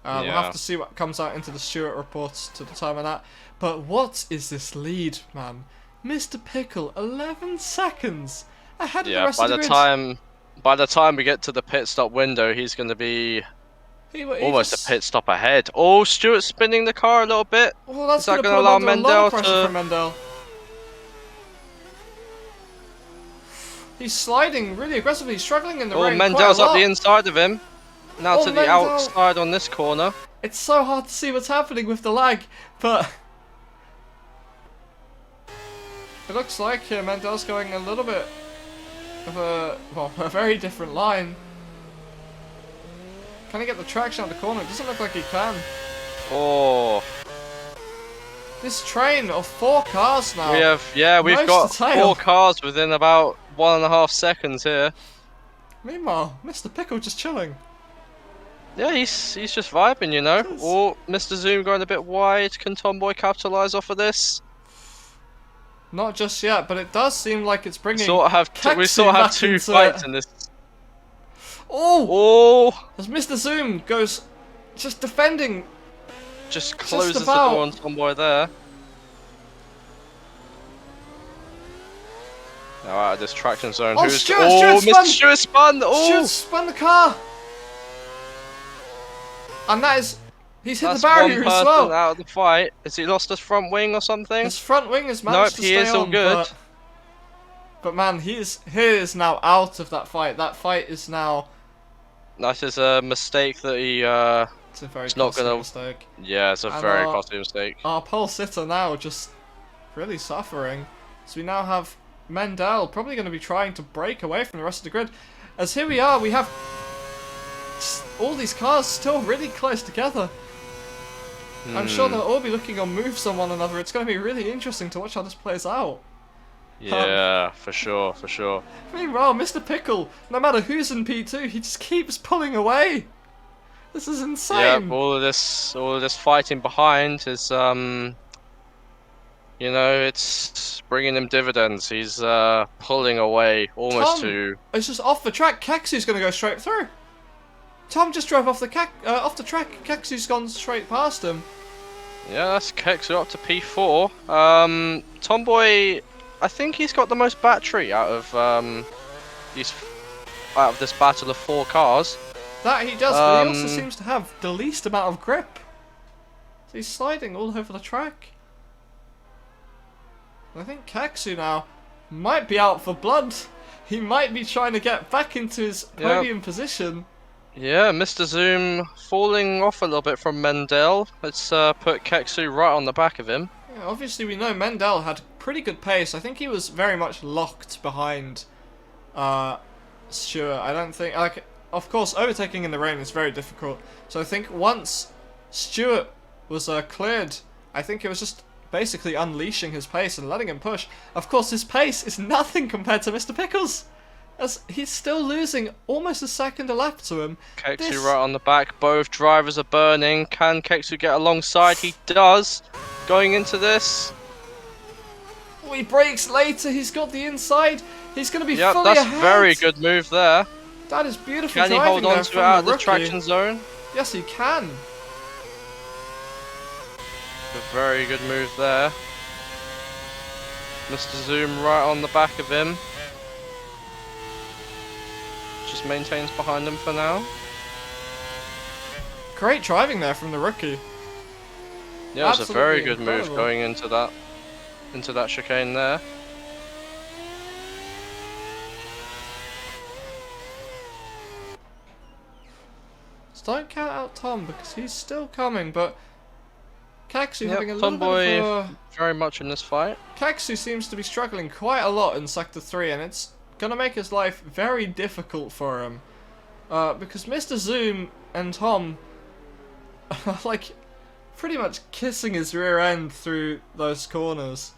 we'll have to see what comes out into the Stewart reports to determine that. But what is this lead, man? Mr. Pickle, 11 seconds ahead of the rest of the grid. By the time we get to the pit stop window, he's going to be almost a pit stop ahead. Oh, Stewart's spinning the car a little bit. Well, that's going to allow Mendel to... Mendel. He's sliding really aggressively, struggling in the rain. Oh, Mendel's up the inside of him. Now to the outside on this corner. It's so hard to see what's happening with the lag, but it looks like Mendel's going a little bit of a very different line. Can he get the traction out of the corner? It doesn't look like he can. Oh. This train of 4 cars now. We've got 4 cars within about 1.5 seconds here. Meanwhile, Mr. Pickle just chilling. Yeah, he's just vibing, you know. Oh, Mr. Zoom going a bit wide. Can Tomboy capitalise off of this? Not just yet, but it does seem like it's bringing. We sort of have back two into fights it. in this. Oh! Oh, As Mr. Zoom goes, just defending. just closes the about. door on Tomboy there. Now out of this traction zone. Oh, Who's Stuart Mr. spun! Stuart spun! Oh, Stuart spun the car, and that is. He's hit that's the barrier one as person well. out of the fight. Has he lost his front wing or something? His front wing has managed Nope, to he stay is all on, good. But man, he is now out of that fight. That fight is now. That is a mistake that he. It's a very It's not costly gonna- mistake. Yeah, it's a And, very costly mistake. Our pole sitter now just really suffering. So we now have Mendel probably going to be trying to break away from the rest of the grid. As here we are, we have all these cars still really close together. I'm sure they'll all be looking on moves on one another. It's going to be really interesting to watch how this plays out. Yeah, for sure, for sure. Meanwhile, Mr. Pickle, no matter who's in P2, he just keeps pulling away. This is Yeah, insane. all of this fighting behind is you know, it's bringing him dividends. He's pulling away almost Tom. to. It's just off the track. Keksu's going to go straight through. Tom just drove off the track. Keksu's gone straight past him. Yeah, that's Keksu up to P4. Tomboy, I think he's got the most battery out of this battle of 4 cars. That he does, but he also seems to have the least amount of grip. So he's sliding all over the track. I think Keksu now might be out for blood. He might be trying to get back into his podium position. Yeah, Mr. Zoom falling off a little bit from Mendel. Let's put Keksu right on the back of him. Yeah, obviously we know Mendel had pretty good pace. I think he was very much locked behind Stuart. I don't think, like, of course overtaking in the rain is very difficult. So I think once Stuart was cleared, I think it was just basically unleashing his pace and letting him push. Of course his pace is nothing compared to Mr. Pickles, as he's still losing almost a second a lap to him. Keksu right on the back. Both drivers are burning. Can Keksu get alongside? He does. Going into this. Oh, he brakes later. He's got the inside. He's going to be Yep, fully that's ahead. very good move there. That is beautiful Can he driving hold on there to it from out of the the rookie. traction zone? Yes, he can. A very good move there. Mr. Zoom right on the back of him. Just maintains behind him for now. Great driving there from the rookie. Yeah, it was a very Absolutely good incredible. move going into that chicane there. So don't count out Tom because he's still coming, but Keksu Yep, having a little Tomboy bit of a... very much in this fight. Keksu seems to be struggling quite a lot in Sector 3, and it's gonna make his life very difficult for him. Because Mr. Zoom and Tom are like pretty much kissing his rear end through those corners.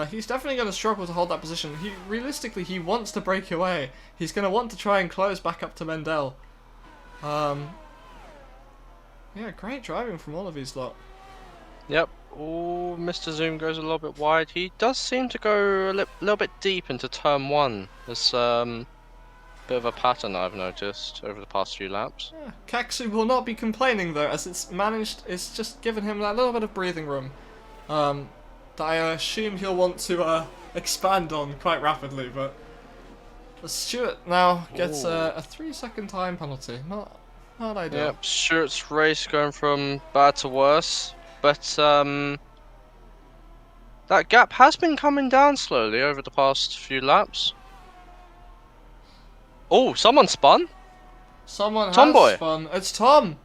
He's definitely going to struggle to hold that position. Realistically, he wants to break away. He's going to want to try and close back up to Mendel. Yeah, great driving from all of these lot. Yep. Oh, Mr. Zoom goes a little bit wide. He does seem to go a little bit deep into turn 1. There's bit of a pattern I've noticed over the past few laps. Yeah, Keksu will not be complaining though, as it's just given him that little bit of breathing room. That I assume he'll want to expand on quite rapidly, but Stuart now gets a 3-second time penalty. Not ideal. Yep, Stuart's race going from bad to worse, but that gap has been coming down slowly over the past few laps. Oh, someone spun? Someone has Tomboy. spun. It's Tom.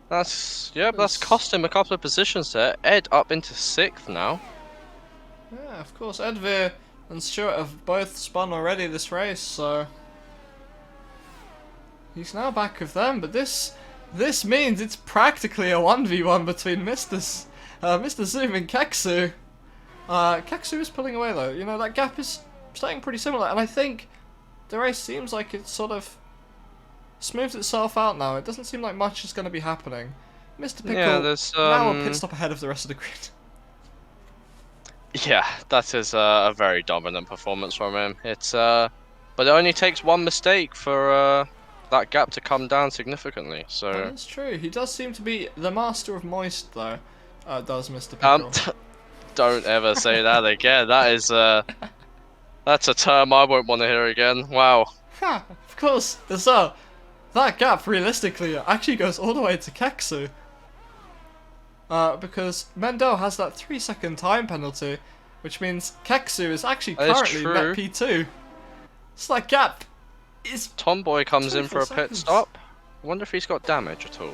That's cost him a couple of positions there. Ed up into 6th now. Yeah, of course. Edvir and Stuart have both spun already this race, so he's now back with them. But this means it's practically a 1v1 between Mr. Zoom and Keksu. Keksu is pulling away though. You know, that gap is staying pretty similar, and I think the race seems like it's sort of smoothed itself out now. It doesn't seem like much is going to be happening. Mr. Pickle Yeah, there's now a pit stop ahead of the rest of the grid. Yeah, that is a very dominant performance from him. It's but it only takes one mistake for that gap to come down significantly. That So is true. He does seem to be the master of moist, though. Does Mr. Pickle? don't ever say that again. That is that's a term I won't want to hear again. Wow. Ha! Of course. So that gap realistically actually goes all the way to Keksu. Because Mendel has that 3-second time penalty, which means Keksu is actually That is currently true. net P2. So that gap is. Tomboy comes in for a 24 pit seconds. stop. I wonder if he's got damage at all.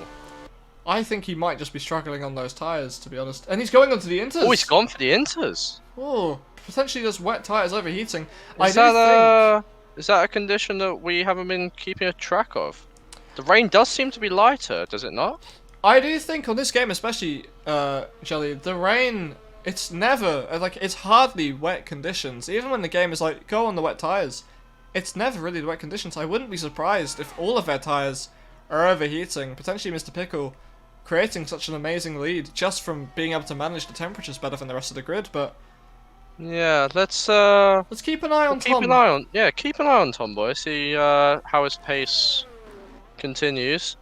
I think he might just be struggling on those tyres, to be honest. And he's going onto the Inters. Oh, he's gone for the Inters. Oh, potentially those wet tyres overheating. Is that a condition that we haven't been keeping a track of? The rain does seem to be lighter, does it not? I do think on this game especially, Jelly, the rain, it's never, like, it's hardly wet conditions. Even when the game is like, go on the wet tyres, it's never really the wet conditions. I wouldn't be surprised if all of their tyres are overheating. Potentially Mr. Pickle creating such an amazing lead just from being able to manage the temperatures better than the rest of the grid, but Yeah, let's keep an eye on keep Tom. an eye on keep an eye on Tomboy. See how his pace continues.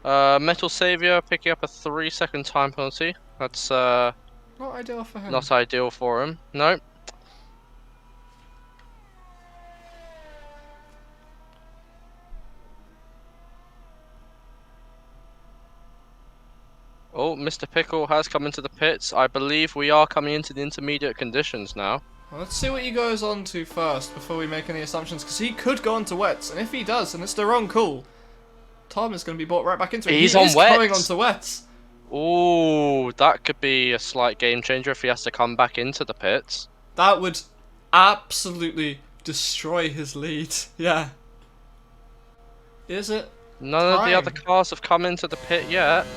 Metal Savior picking up a 3-second time penalty. That's Not ideal for him. not ideal for him. No. Oh, Mr. Pickle has come into the pits. I believe we are coming into the intermediate conditions now. Well, let's see what he goes on to first before we make any assumptions, because he could go on to wets, and if he does, and it's the wrong call, Tom is going to be brought right back into it. He's He on is wets. going on to wets. Ooh, that could be a slight game changer if he has to come back into the pits. That would absolutely destroy his lead. Yeah. Is it? None of the Time. other cars have come into the pit yet.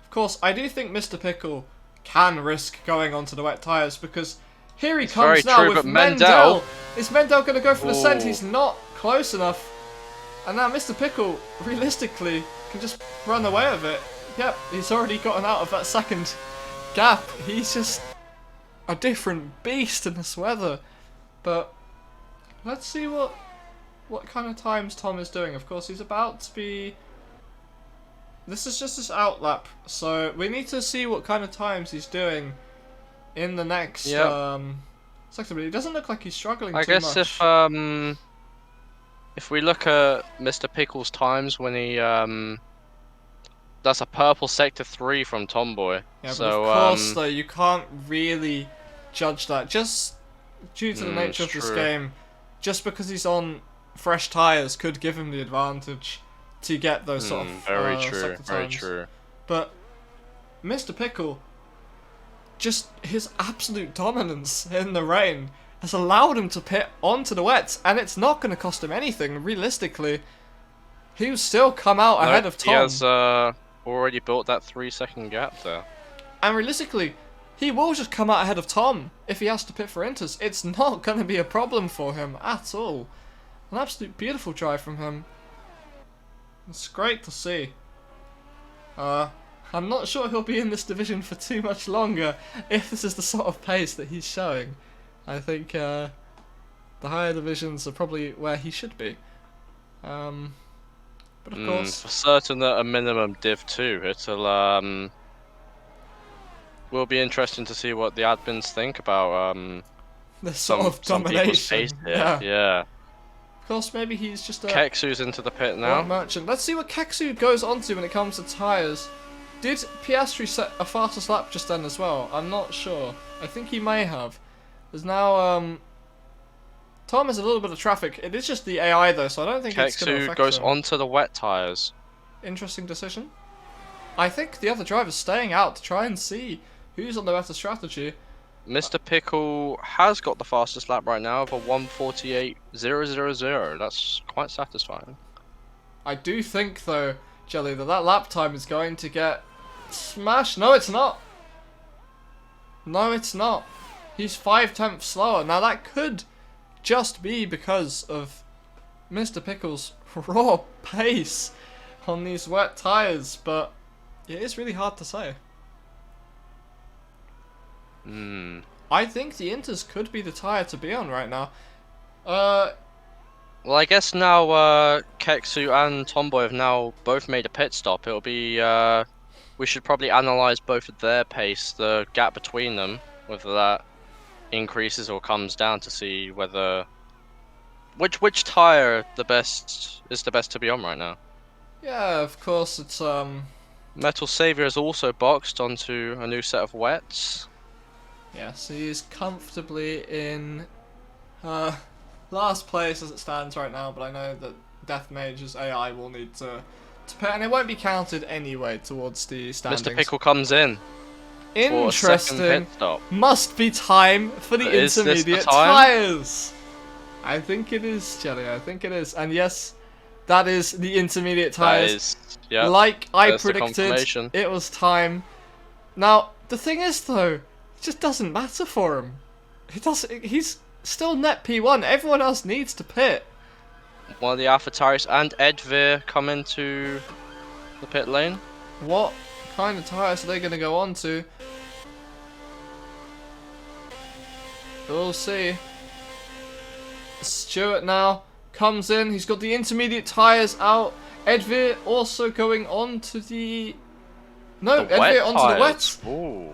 Of course, I do think Mr. Pickle can risk going onto the wet tyres, because here he comes very now true, with but Mendel. Mendel- Is Mendel going to go for the scent? Ooh. He's not close enough. And now Mr. Pickle, realistically, can just run away with it. Yep, he's already gotten out of that second gap. He's just a different beast in this weather. But let's see what kind of times Tom is doing. Of course, he's about to be... This is just his outlap, so we need to see what kind of times he's doing in the next sector. But it doesn't look like he's struggling I too guess much. if we look at Mr. Pickle's times when he that's a purple sector 3 from Tomboy. Yeah, So but of course, though, you can't really judge that just due to the nature of this true. game. Just because he's on fresh tyres could give him the advantage to get those sort of very true, sector very times. true. But Mr. Pickle, just his absolute dominance in the rain has allowed him to pit onto the wets, and it's not going to cost him anything. Realistically, he will still come out ahead of Tom. He has already built that 3-second gap there. And realistically, he will just come out ahead of Tom if he has to pit for inters. It's not going to be a problem for him at all. An absolute beautiful drive from him. It's great to see. I'm not sure he'll be in this division for too much longer if this is the sort of pace that he's showing. I think the higher divisions are probably where he should be. But of course... For certain that a minimum Div 2, it'll will be interesting to see what the admins think about this sort of some people's domination. pace here. Yeah. Of course, maybe he's just a... Keksu's into the pit Now. now. Merchant. Let's see what Keksu goes on to when it comes to tyres. Did Piastri set a fastest lap just then as well? I'm not sure. I think he may have. There's now, Tom has a little bit of traffic. It is just the AI though, so I don't think it's going to Keksu affect goes him. onto the wet tyres. Interesting decision. I think the other driver's staying out to try and see who's on the better strategy. Mr. Pickle has got the fastest lap right now of a 1:48.000. That's quite satisfying. I do think though, Jelly, that lap time is going to get smashed. No, it's not. No, it's not. He's 5/10 slower. Now that could just be because of Mr. Pickle's raw pace on these wet tyres, but It is really hard to say. Hmm. I think the Inters could be the tyre to be on right now. Well, I guess now Keksu and Tomboy have now both made a pit stop. It'll be we should probably analyze both of their pace, the gap between them, whether that increases or comes down to see whether which tire is the best to be on right now. yeah, of course it's Metal Savior has also boxed onto a new set of wets. yes, he's comfortably in last place as it stands right now, but I know that Death Mage's AI will need to pay, and it won't be counted anyway towards the standings. Mr. Pickle comes in for a second Interesting. pit stop. Must be time for the Is this the intermediate time? tyres. I think it is, Jelly. I think it is, and yes, that is the intermediate That tyres. is, yeah. Like I there's the predicted, confirmation. it was time. Now the thing is, though, it just doesn't matter for him. He doesn't. He's still net P1. Everyone else needs to pit. One of the Alpha Tyrus and Edvir come into the pit lane. What kind of tyres are they going to go on to? We'll see. Stewart now comes in. He's got the intermediate tyres out. Edvir also going on to the... No, The wet Edvir onto the wets. tyres. Ooh.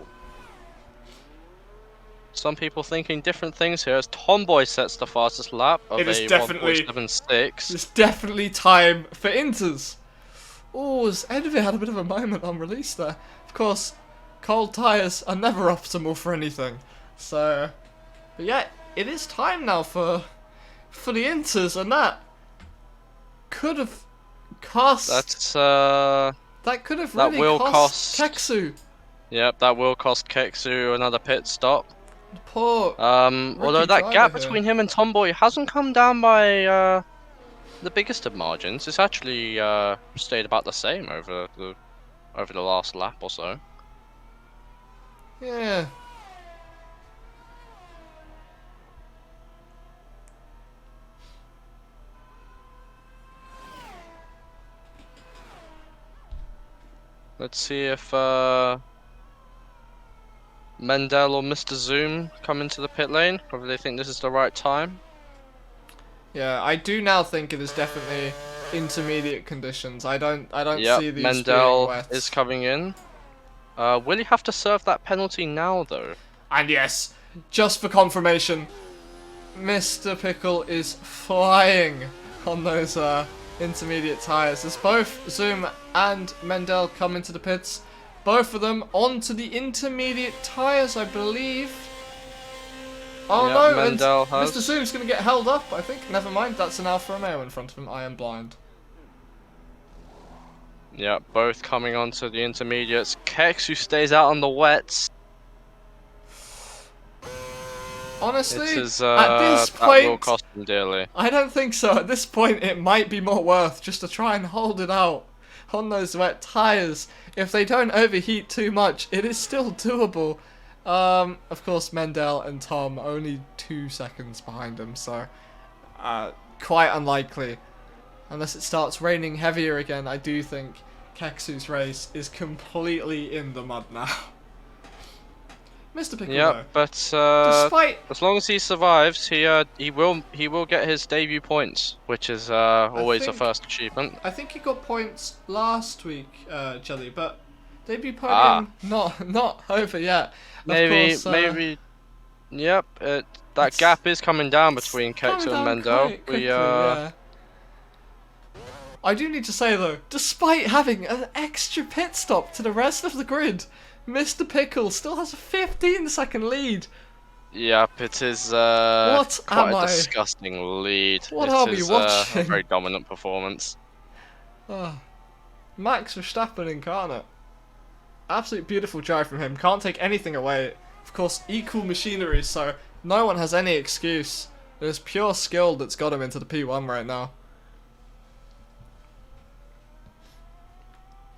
Some people thinking different things here as Tomboy sets the fastest lap of It is a definitely- 1.76. It's definitely time for Inters. Oh, Edvir had a bit of a moment on release there. Of course, cold tyres are never optimal for anything. So, but yeah, it is time now for the Inters, and that could have cost. That's That could have that really will cost cost- Keksu. yep, that will cost Keksu another pit stop. Poor. Although that driver gap here. between him and Tomboy hasn't come down by the biggest of margins. It's actually stayed about the same over the last lap or so. Yeah. Let's see if Mendel or Mr. Zoom come into the pit lane, whether they think this is the right time. Yeah, I do now think it is definitely intermediate conditions. I don't Yep, see these Mendel being wet. is coming in. Will he have to serve that penalty now, though? And yes, just for confirmation, Mr. Pickle is flying on those intermediate tyres. As both Zoom and Mendel come into the pits, both of them onto the intermediate tyres, I believe. Oh Yep, no, Mendel and has. Mr. Zoom's going to get held up, I think. Never mind, that's an Alfa Romeo in front of him. I am blind. Yeah, both coming onto the intermediates. Kex, who stays out on the wets. Honestly, It is, at this that will point, cost him dearly. I don't think so. At this point, it might be more worth just to try and hold it out on those wet tyres. If they don't overheat too much, it is still doable. Of course, Mendel and Tom only 2 seconds behind him, so quite unlikely. Unless it starts raining heavier again, I do think Keksu's race is completely in the mud now. Mr. Pickle, though, Yep, but despite as long as he survives, he will get his debut points, which is always a think- first achievement. I think he got points last week, Jelly, but debut podium not over yet. Maybe, of course, maybe. Yep, that gap is coming down between coming Keksu and down Mendel. quite quickly, yeah. I do need to say though, despite having an extra pit stop to the rest of the grid, Mr. Pickle still has a 15-second lead. Yep, it is What quite am a I- disgusting lead. What It are we is, watching? a very dominant performance. Max Verstappen incarnate. Absolute beautiful drive from him. Can't take anything away. Of course, equal machinery, so no one has any excuse. There's pure skill that's got him into the P1 right now.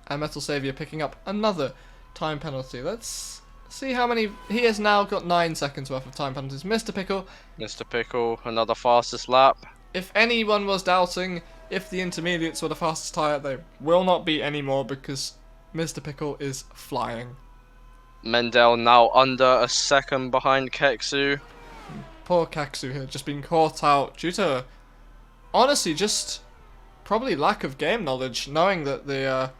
And Metal Savior picking up another time penalty. Let's see how many... He has now got 9 seconds worth of time penalties. Mr. Pickle, Mr. Pickle, another fastest lap. if anyone was doubting if the intermediates were the fastest tyre, they will not be anymore because Mr. Pickle is flying. Mendel now under a second behind Kexu. Poor Kexu here, just being caught out due to, honestly, just probably lack of game knowledge, knowing that the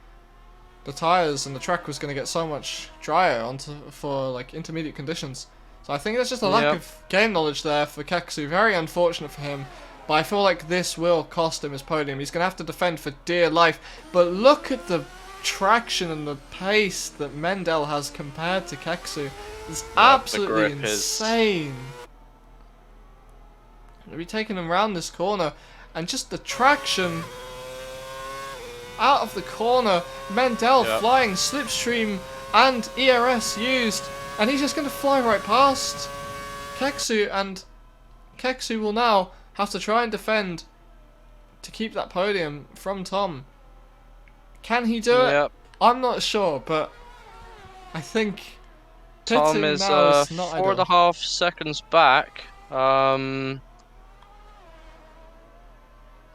tires and the track was going to get so much drier for like intermediate conditions. So I think there's just a lack of game knowledge there for Kexu. Very unfortunate for him, but I feel like this will cost him his podium. He's going to have to defend for dear life. But look at the traction and the pace that Mendel has compared to Kexu. It's absolutely insane. He'll be taking him round this corner, and just the traction out of the corner. Mendel flying slipstream and ERS used, and he's just going to fly right past Kexu, and Kexu will now have to try and defend to keep that podium from Tom. Can he do it? I'm not sure, but I think Tom is 4.5 seconds back.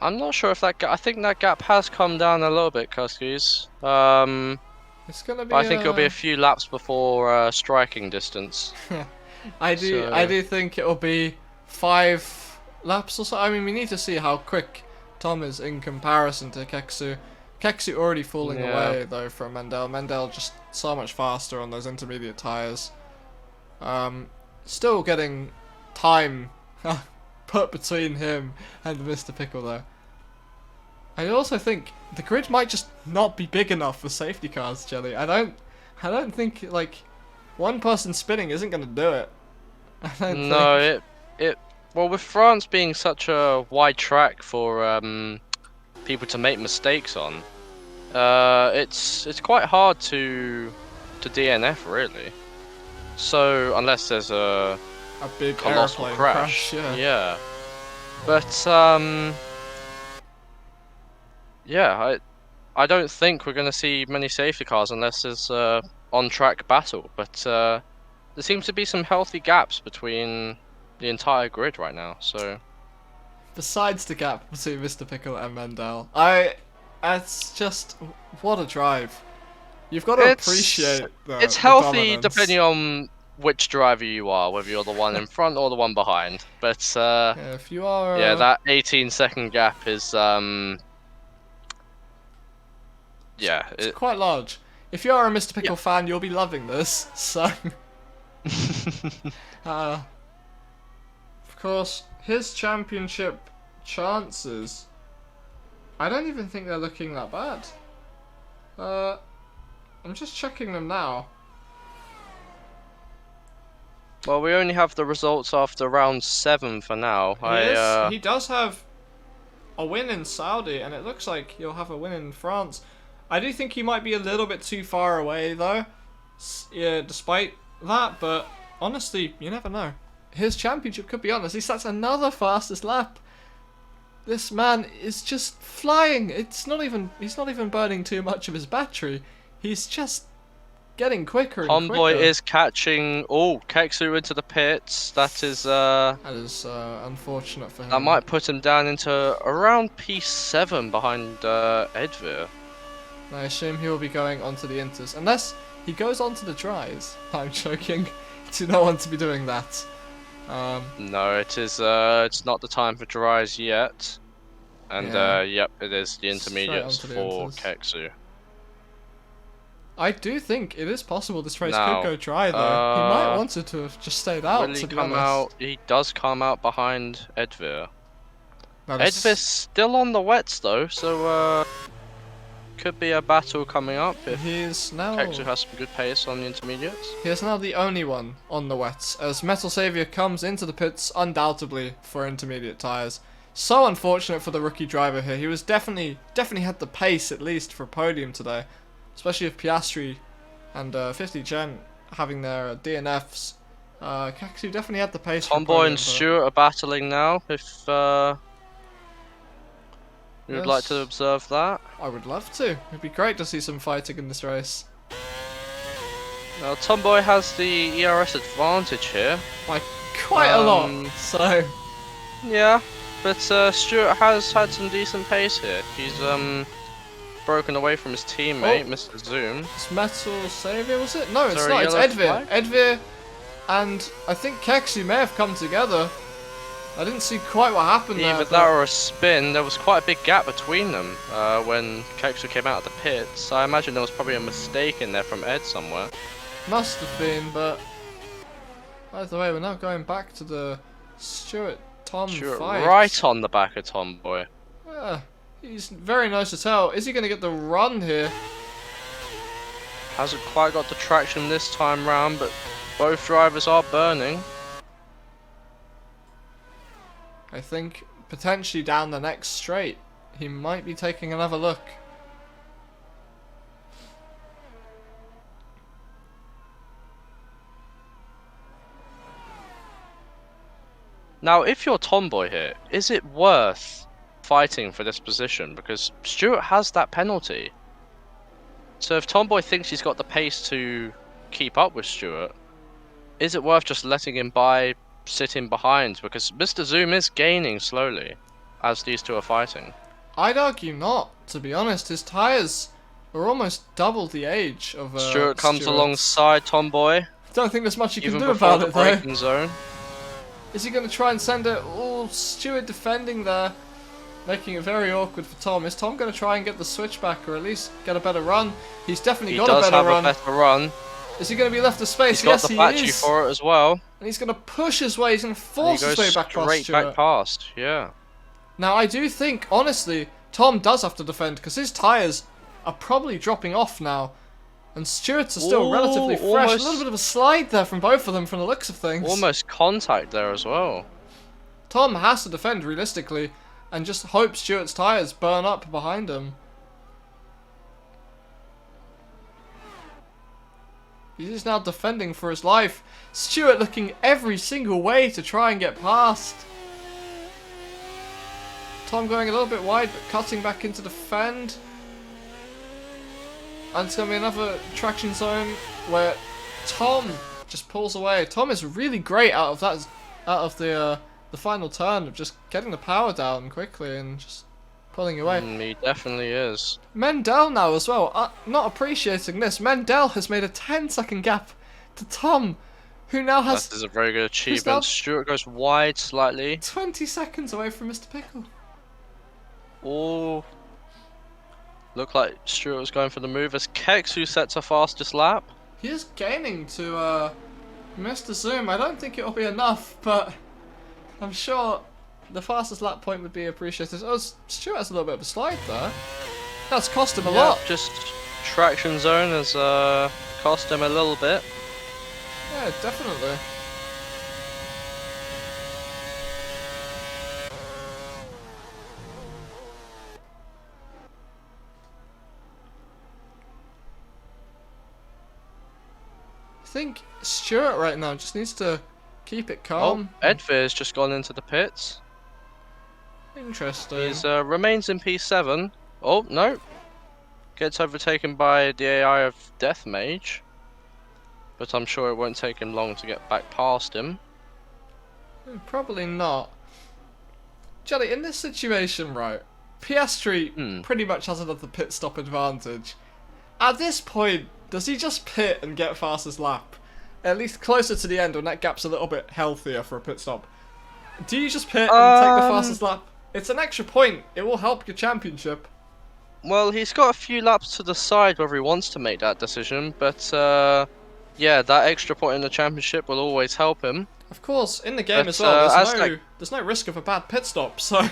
I'm not sure if that I think that gap has come down a little bit, Kuskies. It's gonna be. I think it'll be a few laps before striking distance. I do think it'll be 5 laps or so. I mean, we need to see how quick Tom is in comparison to Kexu. Kexu already falling away though from Mendel. Mendel just so much faster on those intermediate tires. Still getting time put between him and Mr. Pickle though. I also think the grid might just not be big enough for safety cars, Jelly. I don't think like one person spinning isn't going to do it. No, well, with France being such a wide track for people to make mistakes on, it's quite hard to DNF really. So unless there's a big colossal crash. Yeah. But I don't think we're going to see many safety cars unless there's a on-track battle. But there seems to be some healthy gaps between the entire grid right now. So besides the gap between Mr. Pickle and Mendel, it's just what a drive. You've got to appreciate it's healthy dominance. Depending on which driver you are, whether you're the one in front or the one behind. But if you are, that 18-second gap is it's quite large. If you are a Mr. Pickle fan, you'll be loving this. So, of course, his championship chances, I don't even think they're looking that bad. I'm just checking them now. Well, we only have the results after round 7 for now. He does have a win in Saudi, and it looks like he'll have a win in France. I do think he might be a little bit too far away, though, despite that, but honestly, you never know. His championship could be on, as he sets another fastest lap. This man is just flying. He's not even burning too much of his battery. He's just getting quicker and quicker. Tomboy is catching Kexu into the pits. That is unfortunate for him. That might put him down into around P7 behind Edvir. I assume he will be going onto the inters, unless he goes onto the dries. I'm joking. Do not want to be doing that. No, it is. It's not the time for dries yet. And yep, it is the intermediates for Kexu. I do think it is possible this race could go dry, though. He might want it to have just stayed out, to be honest. He does come out behind Edvir. Edvir's still on the wets, though, so could be a battle coming up if Kexu has some good pace on the intermediates. He is now the only one on the wets, as Metal Savior comes into the pits undoubtedly for intermediate tyres. So unfortunate for the rookie driver here. He was definitely had the pace, at least, for a podium today. Especially with Piastri and 50 Gen having their DNFs. Kexu definitely had the pace. Tomboy and Stuart are battling now. If you would like to observe that, I would love to. It'd be great to see some fighting in this race. Now Tomboy has the ERS advantage here by quite a lot. So yeah, but Stuart has had some decent pace here. He's broken away from his teammate, Oh. Mr. Zoom. It's Metal Savior, was it? No, it's there a not. It's yellow Edvir. flag? Edvir and I think Kexi may have come together. I didn't see quite what happened there. Either but- that or a spin. There was quite a big gap between them when Kexu came out of the pits. I imagine there was probably a mistake in there from Ed somewhere. Must have been, but either way, we're now going back to the Stuart Tom Stuart fight. right on the back of Tomboy. Yeah, he's very nice to tell. Is he going to get the run here? Hasn't quite got the traction this time round, but both drivers are burning. I think potentially down the next straight, he might be taking another look. Now, if you're Tomboy here, is it worth fighting for this position? Because Stuart has that penalty. So if Tomboy thinks he's got the pace to keep up with Stuart, is it worth just letting him by, sitting behind? Because Mr. Zoom is gaining slowly as these two are fighting. I'd argue not, to be honest. His tyres are almost double the age of Stuart comes Stuart's. alongside Tomboy, Don't think there's much you can even do before about the it though. braking zone. Is he going to try and send it? Oh, Stuart defending there, making it very awkward for Tom. Is Tom going to try and get the switchback or at least get a better run? He's definitely He got does a better have run. a better run. Is he going to be left of space? He's got Yes, the he battery is. for it as well. And he's going to push his way. He's going to And force he his goes way back past straight Stuart. back past. Yeah. Now, I do think, honestly, Tom does have to defend because his tyres are probably dropping off now. And Stuart's are still Ooh, relatively fresh. almost- A little bit of a slide there from both of them from the looks of things. Almost contact there as well. Tom has to defend realistically and just hope Stuart's tyres burn up behind him. He's now defending for his life. Stuart looking every single way to try and get past. Tom going a little bit wide but cutting back into the fend. And it's going to be another traction zone where Tom just pulls away. Tom is really great out of the final turn of just getting the power down quickly and just pulling away. He definitely is. Mendel now as well, not appreciating this. Mendel has made a 10-second gap to Tom, who now has That is a very good now- achievement. Stuart goes wide slightly. 20 seconds away from Mr. Pickle. Oh. Looked like Stuart was going for the move as Kexu sets a fastest lap. He is gaining to Mr. Zoom. I don't think it'll be enough, but I'm sure the fastest lap point would be appreciated. Oh, Stuart has a little bit of a slide there. That's cost him a Yeah, lot. just traction zone has cost him a little bit. Yeah, definitely. I think Stuart right now just needs to keep it calm. Oh, Edvir's just gone into the pits. Interesting. He remains in P7. Oh, no. Gets overtaken by the AI of Death Mage. But I'm sure it won't take him long to get back past him. Probably not. Jelly, in this situation, right, Piastri pretty much has another pit stop advantage. At this point, does he just pit and get fastest lap? At least closer to the end when that gap's a little bit healthier for a pit stop. Do you just pit and take the fastest lap? It's an extra point. It will help your championship. Well, he's got a few laps to decide whether he wants to make that decision, but yeah, that extra point in the championship will always help hm. Of course, in the game But, as well, as there's no risk of a bad pit stop, so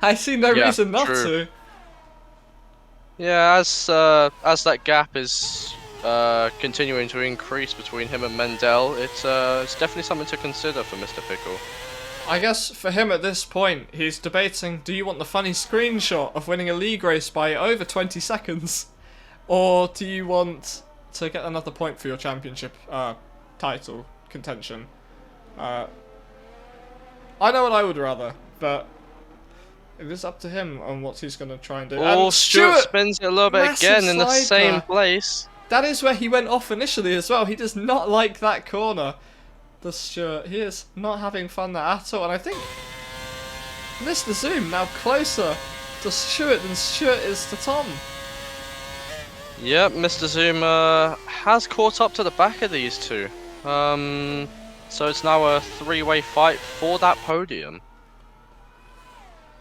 I see no Yeah, reason not true. to. Yeah, as that gap is continuing to increase between him and Mendel, it's definitely something to consider for Mr. Pickle. I guess for him at this point, he's debating, do you want the funny screenshot of winning a league race by over 20 seconds? Or do you want to get another point for your championship title contention? I know what I would rather, but it is up to him on what he's going to try and do. Oh, And Stuart spins it a little bit massive again in the slide same there. place. That is where he went off initially as well. He does not like that corner. The Stuart, he is not having fun there at all. And I think Mr. Zoom now closer to Stuart than Stuart is to Tom. Yep, Mr. Zuma has caught up to the back of these two. So it's now a three-way fight for that podium.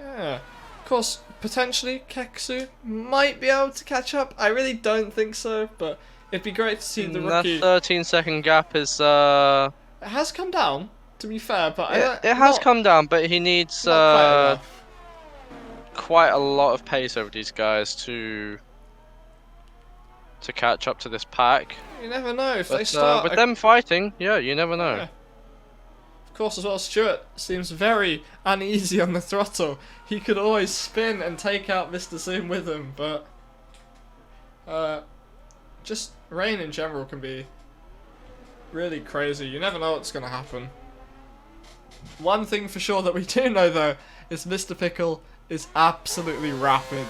Yeah. Of course, potentially Keksu might be able to catch up. I really don't think so, but it'd be great to see the rookie. That 13-second gap is It has come down, to be fair, but it has come down, but he needs not quite a lot of pace over these guys to catch up to this pack. You never know if But, they start with them fighting, yeah, you never know. Yeah. Of course, as well, Stuart seems very uneasy on the throttle. He could always spin and take out Mr. Zoom with him, but just rain in general can be really crazy. You never know what's going to happen. One thing for sure that we do know, though, is Mr. Pickle is absolutely rapid.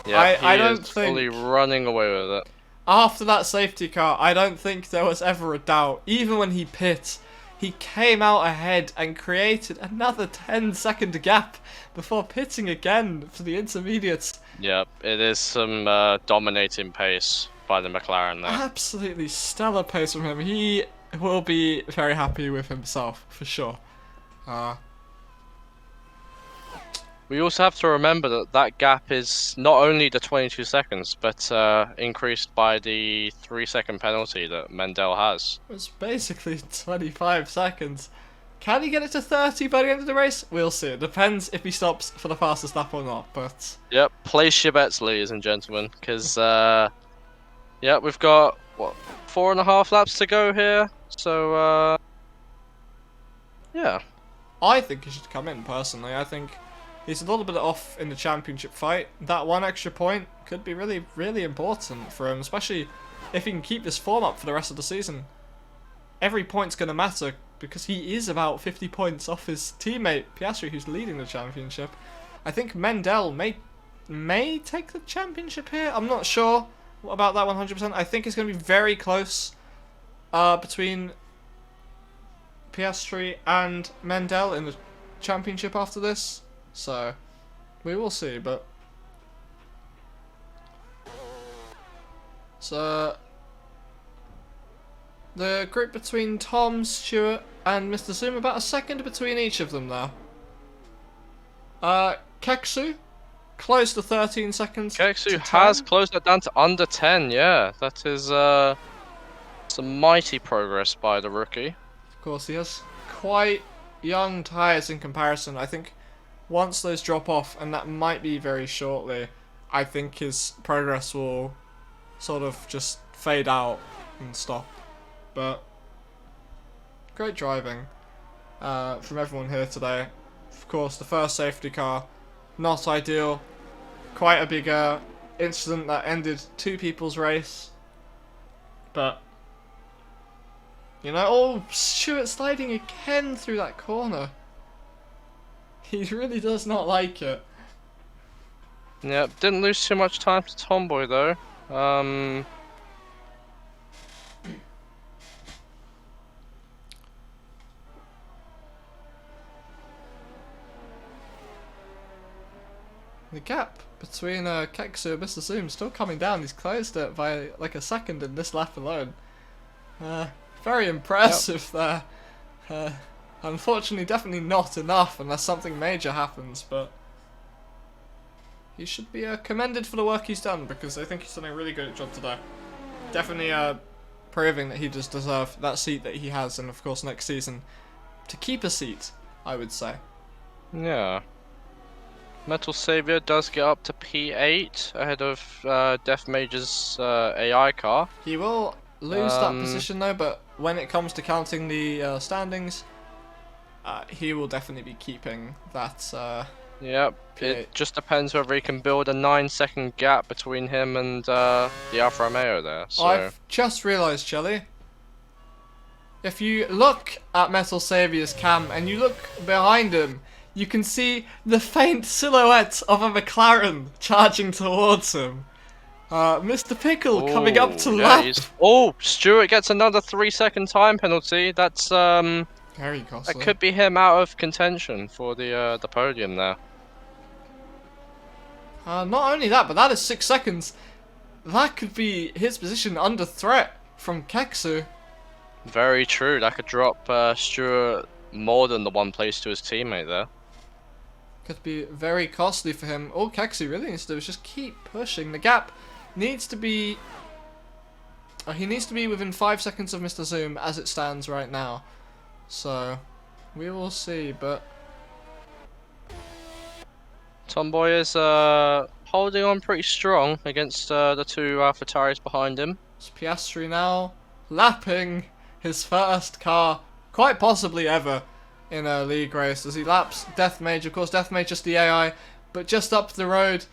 Yeah, I don't is think fully running away with it. after that safety car, I don't think there was ever a doubt. Even when he pit, he came out ahead and created another 10-second gap before pitting again for the intermediates. Yep, it is some dominating pace by the McLaren there. Absolutely stellar pace from him. He will be very happy with himself, for sure. We also have to remember that that gap is not only the 22 seconds, but increased by the 3-second penalty that Mendel has. It's basically 25 seconds. Can he get it to 30 by the end of the race? We'll see. It depends if he stops for the fastest lap or not, but... Yep, place your bets, ladies and gentlemen, because, yeah, we've got, what, 4.5 laps to go here, so, yeah. I think he should come in, personally. I think he's a little bit off in the championship fight. That one extra point could be really, really important for him, especially if he can keep this form up for the rest of the season. Every point's going to matter because he is about 50 points off his teammate Piastri, who's leading the championship. I think Mendel may take the championship here. I'm not sure about that 100%. I think it's going to be very close between Piastri and Mendel in the championship after this. So, we will see, but... So, the group between Tom, Stuart, and Mr. Zoom, about a second between each of them now. Keksu, close to 13 seconds. Keksu has closed it down to under 10, yeah. That is some mighty progress by the rookie. Of course, he has quite young tyres in comparison. I think once those drop off, and that might be very shortly, I think his progress will sort of just fade out and stop. But great driving from everyone here today. Of course, the first safety car, not ideal. Quite a big incident that ended two people's race. But, you know, oh, Stuart sliding again through that corner. He really does not like it. Yeah, didn't lose too much time to Tomboy though. The gap between Keksu and Mr. Zoom still coming down. He's closed it by like a second in this lap alone. Very impressive there. Unfortunately, definitely not enough unless something major happens, but he should be commended for the work he's done because I think he's done a really good job today. Definitely proving that he does deserve that seat that he has, and of course next season to keep a seat, I would say. Yeah. Metal Savior does get up to P8 ahead of Def Major's AI car. He will lose that position though, but when it comes to counting the standings, he will definitely be keeping that. Yep, it just depends whether he can build a 9-second gap between him and the Alfa Romeo there. So. I've just realised, Shelly, if you look at Metal Savior's cam and you look behind him, you can see the faint silhouette of a McLaren charging towards him. Mr. Pickle coming up to lap. Oh, Stuart gets another 3-second time penalty. That's very costly. That could be him out of contention for the podium there. Not only that, but that is 6 seconds. that could be his position under threat from Keksu. Very true. That could drop Stewart more than the one place to his teammate there. Could be very costly for him. All Keksu really needs to do is just keep pushing. The gap needs to be... he needs to be within 5 seconds of Mr. Zoom as it stands right now. So, we will see, but... Tomboy is holding on pretty strong against the two AlphaTauri's behind him. It's Piastri now lapping his first car, quite possibly ever, in a league race as he laps Deathmage. Of course, Deathmage just the AI, but just up the road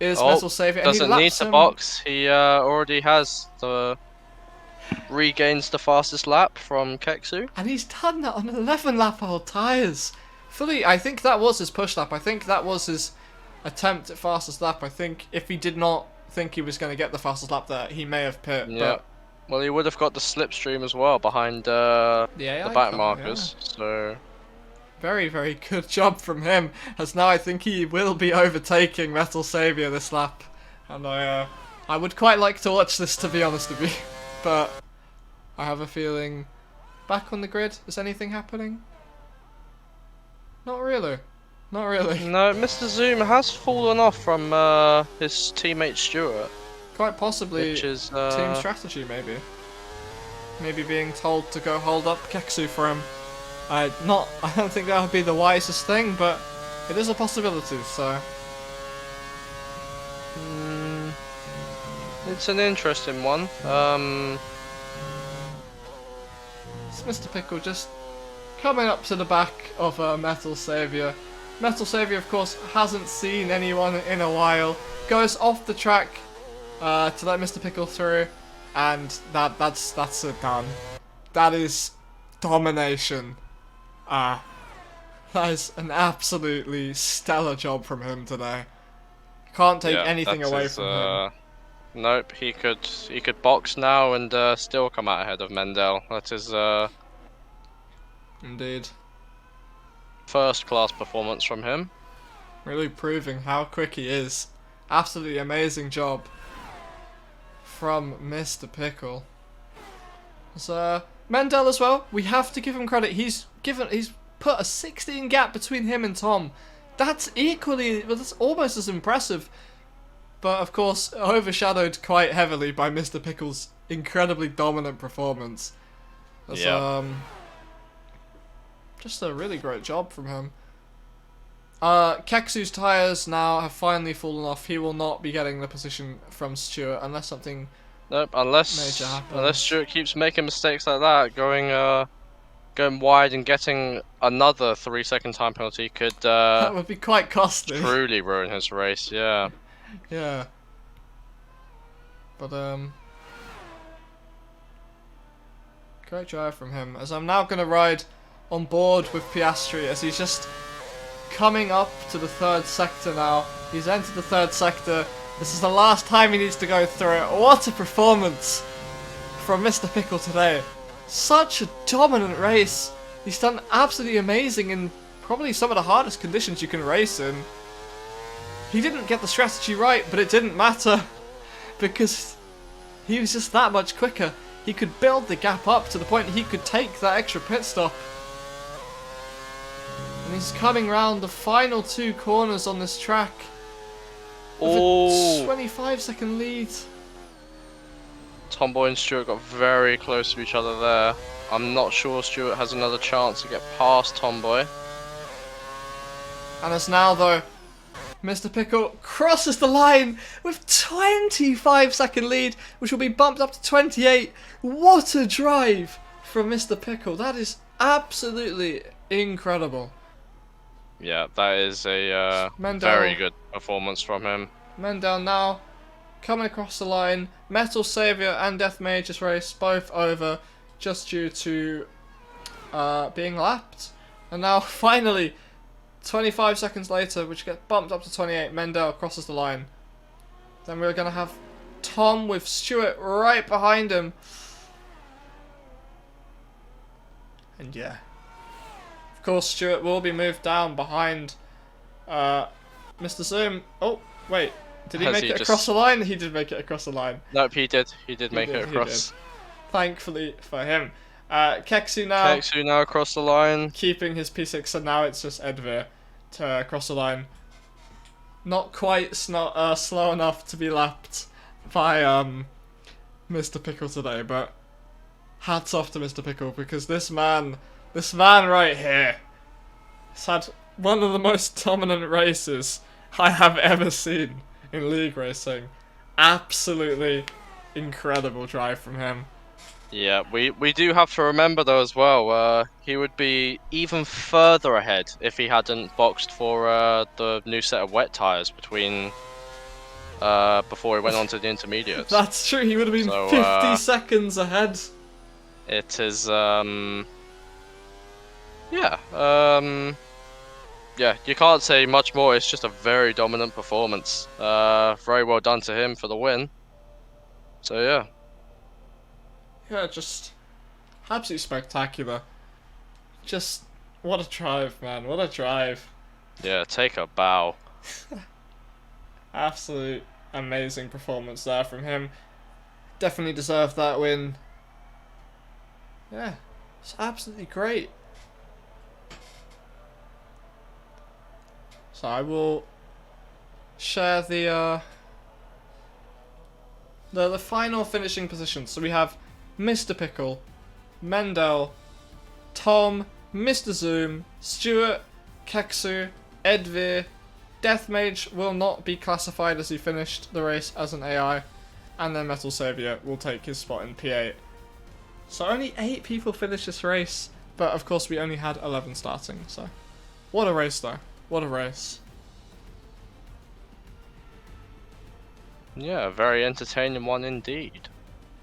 is Metal Savior. And he doesn't need laps to him. box. He already has the regains the fastest lap from Keksu. And he's done that on 11 lap old tyres. Fully, I think that was his push lap. I think that was his attempt at fastest lap. I think if he did not think he was going to get the fastest lap there, he may have pit. Yeah. But Well, he would have got the slipstream as well behind the AI back car, markers. yeah. So very, very good job from him. As now I think he will be overtaking Metal Savior this lap. And I would quite like to watch this, to be honest with you. But I have a feeling... Back on the grid, is anything happening? Not really. Not really. no, Mr. Zoom has fallen off from his teammate Stewart, Quite possibly which is team strategy, maybe. Maybe being told to go hold up Keksu for him. I don't think that would be the wisest thing, but it is a possibility, so... It's an interesting one. It's Mr. Pickle just coming up to the back of Metal Savior. Metal Savior, of course, hasn't seen anyone in a while. Goes off the track to let Mr. Pickle through, and that's it done. That is domination. That is an absolutely stellar job from him today. Can't take anything away from him. Nope, he could box now and still come out ahead of Mendel. That is Indeed. first class performance from him. Really proving how quick he is. Absolutely amazing job from Mr. Pickle. So Mendel as well, we have to give him credit. He's put a 16 gap between him and Tom. That's that's almost as impressive. But of course, overshadowed quite heavily by Mr. Pickle's incredibly dominant performance. That's, just a really great job from him. Keksu's tyres now have finally fallen off. He will not be getting the position from Stewart unless something Nope, major unless happens. Stewart keeps making mistakes like that, going wide and getting another 3-second time penalty could That would be quite costly. truly ruin his race. Yeah. Yeah. But, great drive from him. As I'm now going to ride on board with Piastri as he's just coming up to the third sector now. He's entered the third sector. This is the last time he needs to go through it. What a performance from Mr. Pickle today. Such a dominant race. He's done absolutely amazing in probably some of the hardest conditions you can race in. He didn't get the strategy right, but it didn't matter because he was just that much quicker. He could build the gap up to the point he could take that extra pit stop. And he's coming round the final 2 corners on this track with a 25-second lead. Tomboy and Stewart got very close to each other there. I'm not sure Stewart has another chance to get past Tomboy. And as now though, Mr. Pickle crosses the line with 25-second lead, which will be bumped up to 28. What a drive from Mr. Pickle. That is absolutely incredible. Yeah, that is a Mendel. very good performance from him. Mendel now coming across the line. Metal Savior and Deathmage's race both over just due to being lapped. And now finally, 25 seconds later, which gets bumped up to 28, Mendel crosses the line. Then we're going to have Tom with Stewart right behind him. And yeah. Of course, Stewart will be moved down behind Mr. Zoom. Oh, wait. Did he Has make he it just- across the line? He did make it across the line. Nope, he did. He did He make did, it he across. did. Thankfully for him. Kexu now Kexu now across the line. keeping his P6, so now it's just Edvir to cross the line. Not quite slow enough to be lapped by Mr. Pickle today, but hats off to Mr. Pickle, because this man right here has had one of the most dominant races I have ever seen in league racing. Absolutely incredible drive from him. Yeah, we do have to remember though as well, he would be even further ahead if he hadn't boxed for the new set of wet tyres between before he went on to the intermediates. That's true, he would have been So, 50 seconds ahead. It is yeah, you can't say much more. It's just a very dominant performance. Very well done to him for the win. So yeah. Yeah, just absolutely spectacular. Just what a drive, man! What a drive! Yeah, take a bow. Absolute amazing performance there from him. Definitely deserved that win. Yeah, it's absolutely great. So I will share the final finishing positions. So we have Mr. Pickle, Mendel, Tom, Mr. Zoom, Stuart, Kexu, Edvir. Deathmage will not be classified as he finished the race as an AI, and then Metal Savior will take his spot in P8. So only 8 people finished this race, but of course we only had 11 starting, so what a race though. What a race. Yeah, a very entertaining one indeed.